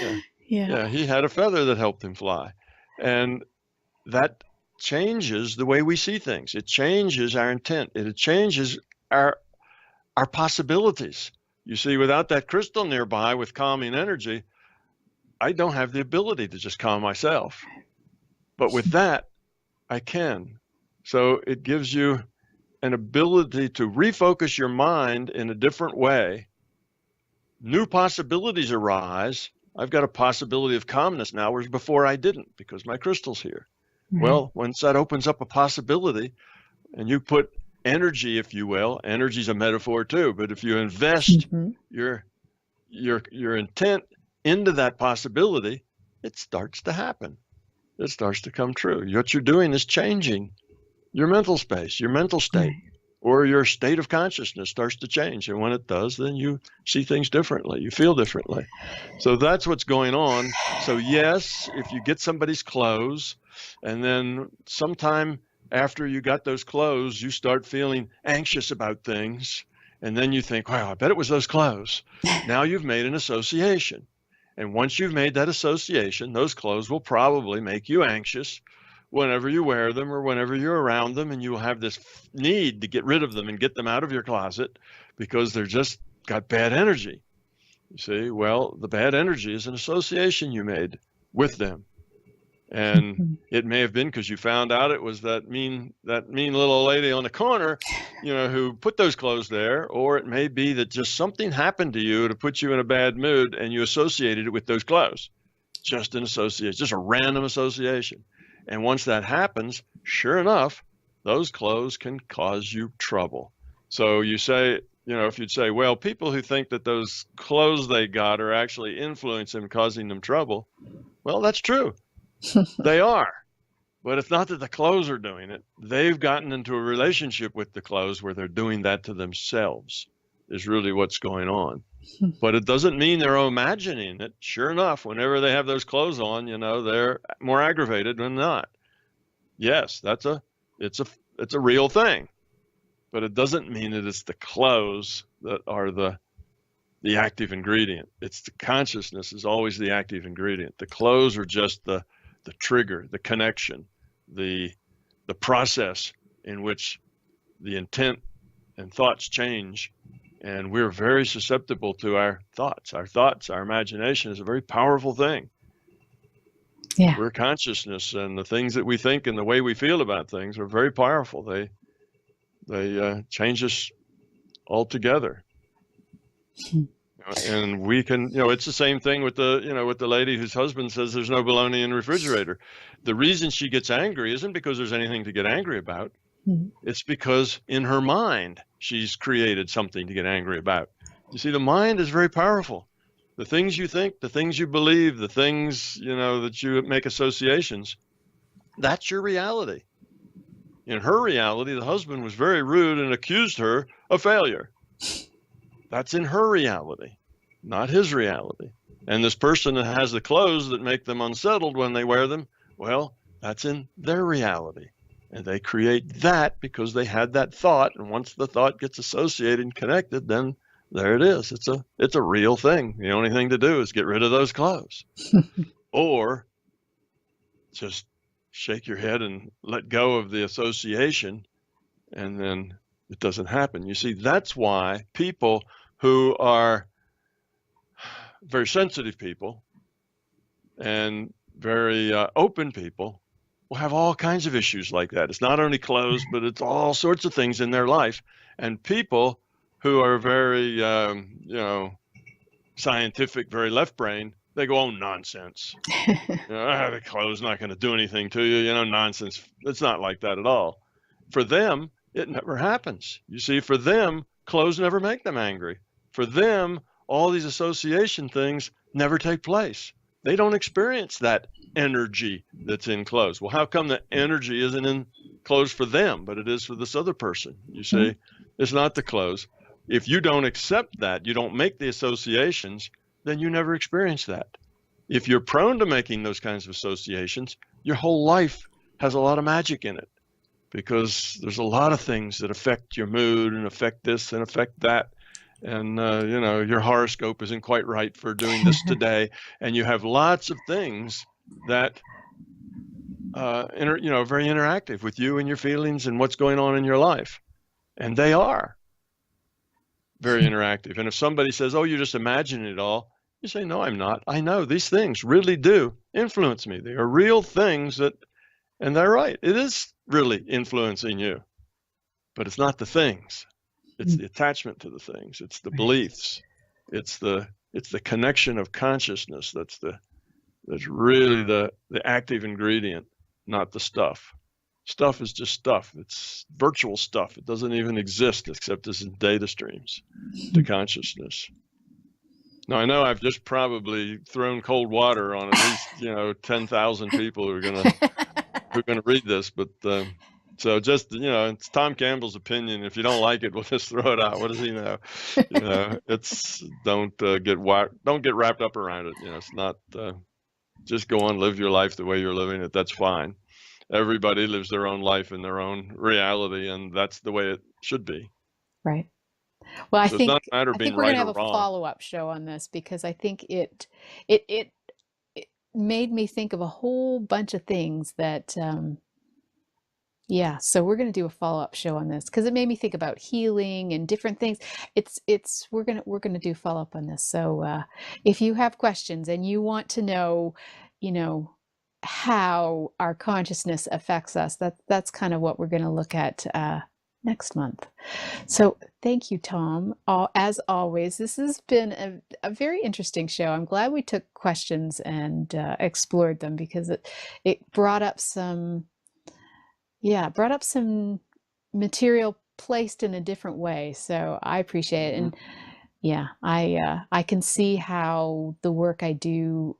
Yeah. Yeah. Yeah, he had a feather that helped him fly. And that changes the way we see things. It changes our intent. It changes our possibilities. You see, without that crystal nearby with calming energy, I don't have the ability to just calm myself. But with that, I can. So it gives you an ability to refocus your mind in a different way. New possibilities arise. I've got a possibility of calmness now, whereas before I didn't because my crystal's here. Right. Well, once that opens up a possibility and you put energy, if you will, energy's a metaphor too, but if you invest your intent into that possibility, it starts to happen. It starts to come true. What you're doing is changing your mental space, your mental state, Right. or your state of consciousness starts to change. And when it does, then you see things differently. You feel differently. So that's what's going on. So yes, if you get somebody's clothes and then sometime after you got those clothes, you start feeling anxious about things. And then you think, wow, I bet it was those clothes. Now you've made an association. And once you've made that association, those clothes will probably make you anxious whenever you wear them or whenever you're around them, and you will have this need to get rid of them and get them out of your closet because they're just got bad energy. You see, well, the bad energy is an association you made with them. And it may have been because you found out it was that mean little lady on the corner, who put those clothes there, or it may be that just something happened to you to put you in a bad mood and you associated it with those clothes. Just an association, just a random association. And once that happens, sure enough, those clothes can cause you trouble. So you say, if you'd say, well, people who think that those clothes they got are actually influencing them, causing them trouble, well, that's true. They are. But it's not that the clothes are doing it. They've gotten into a relationship with the clothes where they're doing that to themselves, is really what's going on. But it doesn't mean they're imagining it. Sure enough, whenever they have those clothes on, they're more aggravated than not. Yes, it's a real thing. But it doesn't mean that it's the clothes that are the active ingredient. It's the consciousness is always the active ingredient. The clothes are just the trigger, the connection, the process in which the intent and thoughts change. And we're very susceptible to our thoughts. Our imagination is a very powerful thing. Yeah. We're consciousness, and the things that we think and the way we feel about things are very powerful. They change us altogether. And we can, it's the same thing with the lady whose husband says there's no bologna in the refrigerator. The reason she gets angry isn't because there's anything to get angry about. It's because in her mind, she's created something to get angry about. You see, the mind is very powerful. The things you think, the things you believe, the things, that you make associations, that's your reality. In her reality, the husband was very rude and accused her of failure. That's in her reality, not his reality. And this person that has the clothes that make them unsettled when they wear them, well, that's in their reality. And they create that because they had that thought. And once the thought gets associated and connected, then there it is. It's a real thing. The only thing to do is get rid of those clothes. Or just shake your head and let go of the association, and then it doesn't happen. You see, that's why people who are very sensitive people and very open people will have all kinds of issues like that. It's not only clothes, but it's all sorts of things in their life. And people who are very, scientific, very left brain, they go, oh, nonsense. The clothes not going to do anything to you, nonsense. It's not like that at all. For them, it never happens. You see, for them, clothes never make them angry. For them, all these association things never take place. They don't experience that energy that's in clothes. Well, how come the energy isn't in clothes for them, but it is for this other person? You see, it's not the clothes. If you don't accept that, you don't make the associations, then you never experience that. If you're prone to making those kinds of associations, your whole life has a lot of magic in it, because there's a lot of things that affect your mood and affect this and affect that. And, your horoscope isn't quite right for doing this today. And you have lots of things that, very interactive with you and your feelings and what's going on in your life. And they are very interactive. And if somebody says, oh, you're just imagining it all, you say, no, I'm not. I know these things really do influence me. They are real things and they're right. It is really influencing you, but it's not the things. It's the attachment to the things. It's the beliefs. It's the connection of consciousness. That's really the active ingredient, not the stuff. Stuff is just stuff. It's virtual stuff. It doesn't even exist except as in data streams to consciousness. Now, I know I've just probably thrown cold water on at least 10,000 people who are gonna read this, but. So just, it's Tom Campbell's opinion. If you don't like it, we'll just throw it out. What does he know? It's don't get wrapped up around it. It's not, just go on, live your life the way you're living it. That's fine. Everybody lives their own life in their own reality, and that's the way it should be. Right. Well, I think we're going to have a follow-up show on this, because I think it made me think of a whole bunch of things that, so we're going to do a follow-up show on this, because it made me think about healing and different things. We're going to do follow-up on this. So if you have questions and you want to know, how our consciousness affects us, that's kind of what we're going to look at next month. So thank you, Tom. As always, this has been a very interesting show. I'm glad we took questions and explored them, because it brought up some material placed in a different way. So I appreciate it. And I can see how the work I do,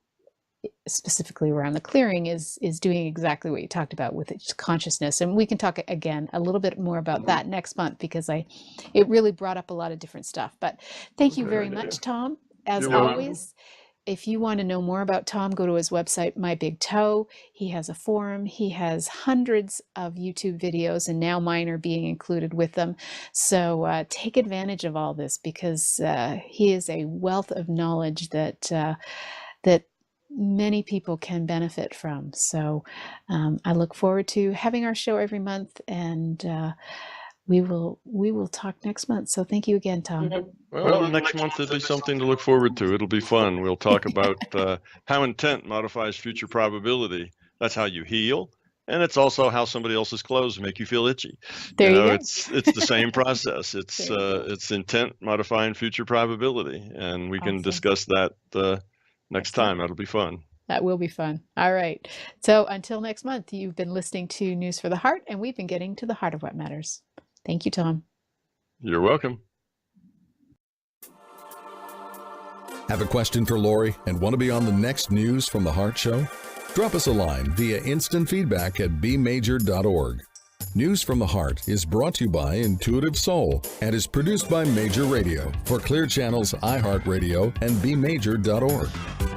specifically around the clearing, is doing exactly what you talked about with its consciousness. And we can talk again a little bit more about that next month, because it really brought up a lot of different stuff. But thank you very much, Tom. As always, if you want to know more about Tom, go to his website, My Big Toe. He has a forum. He has hundreds of YouTube videos, and now mine are being included with them. So take advantage of all this, because he is a wealth of knowledge that many people can benefit from. So I look forward to having our show every month, and we will talk next month. So thank you again, Tom. Well, next month will be something to look forward to. It'll be fun. We'll talk about how intent modifies future probability. That's how you heal. And it's also how somebody else's clothes make you feel itchy. There you go. It's the same process. It's intent modifying future probability. And we can discuss that next time. That'll be fun. That will be fun. All right. So until next month, you've been listening to News for the Heart, and we've been getting to the heart of what matters. Thank you, Tom. You're welcome. Have a question for Laurie and want to be on the next News from the Heart show? Drop us a line via instant feedback at bmajor.org. News from the Heart is brought to you by Intuitive Soul and is produced by Major Radio for Clear Channel's iHeartRadio and bmajor.org.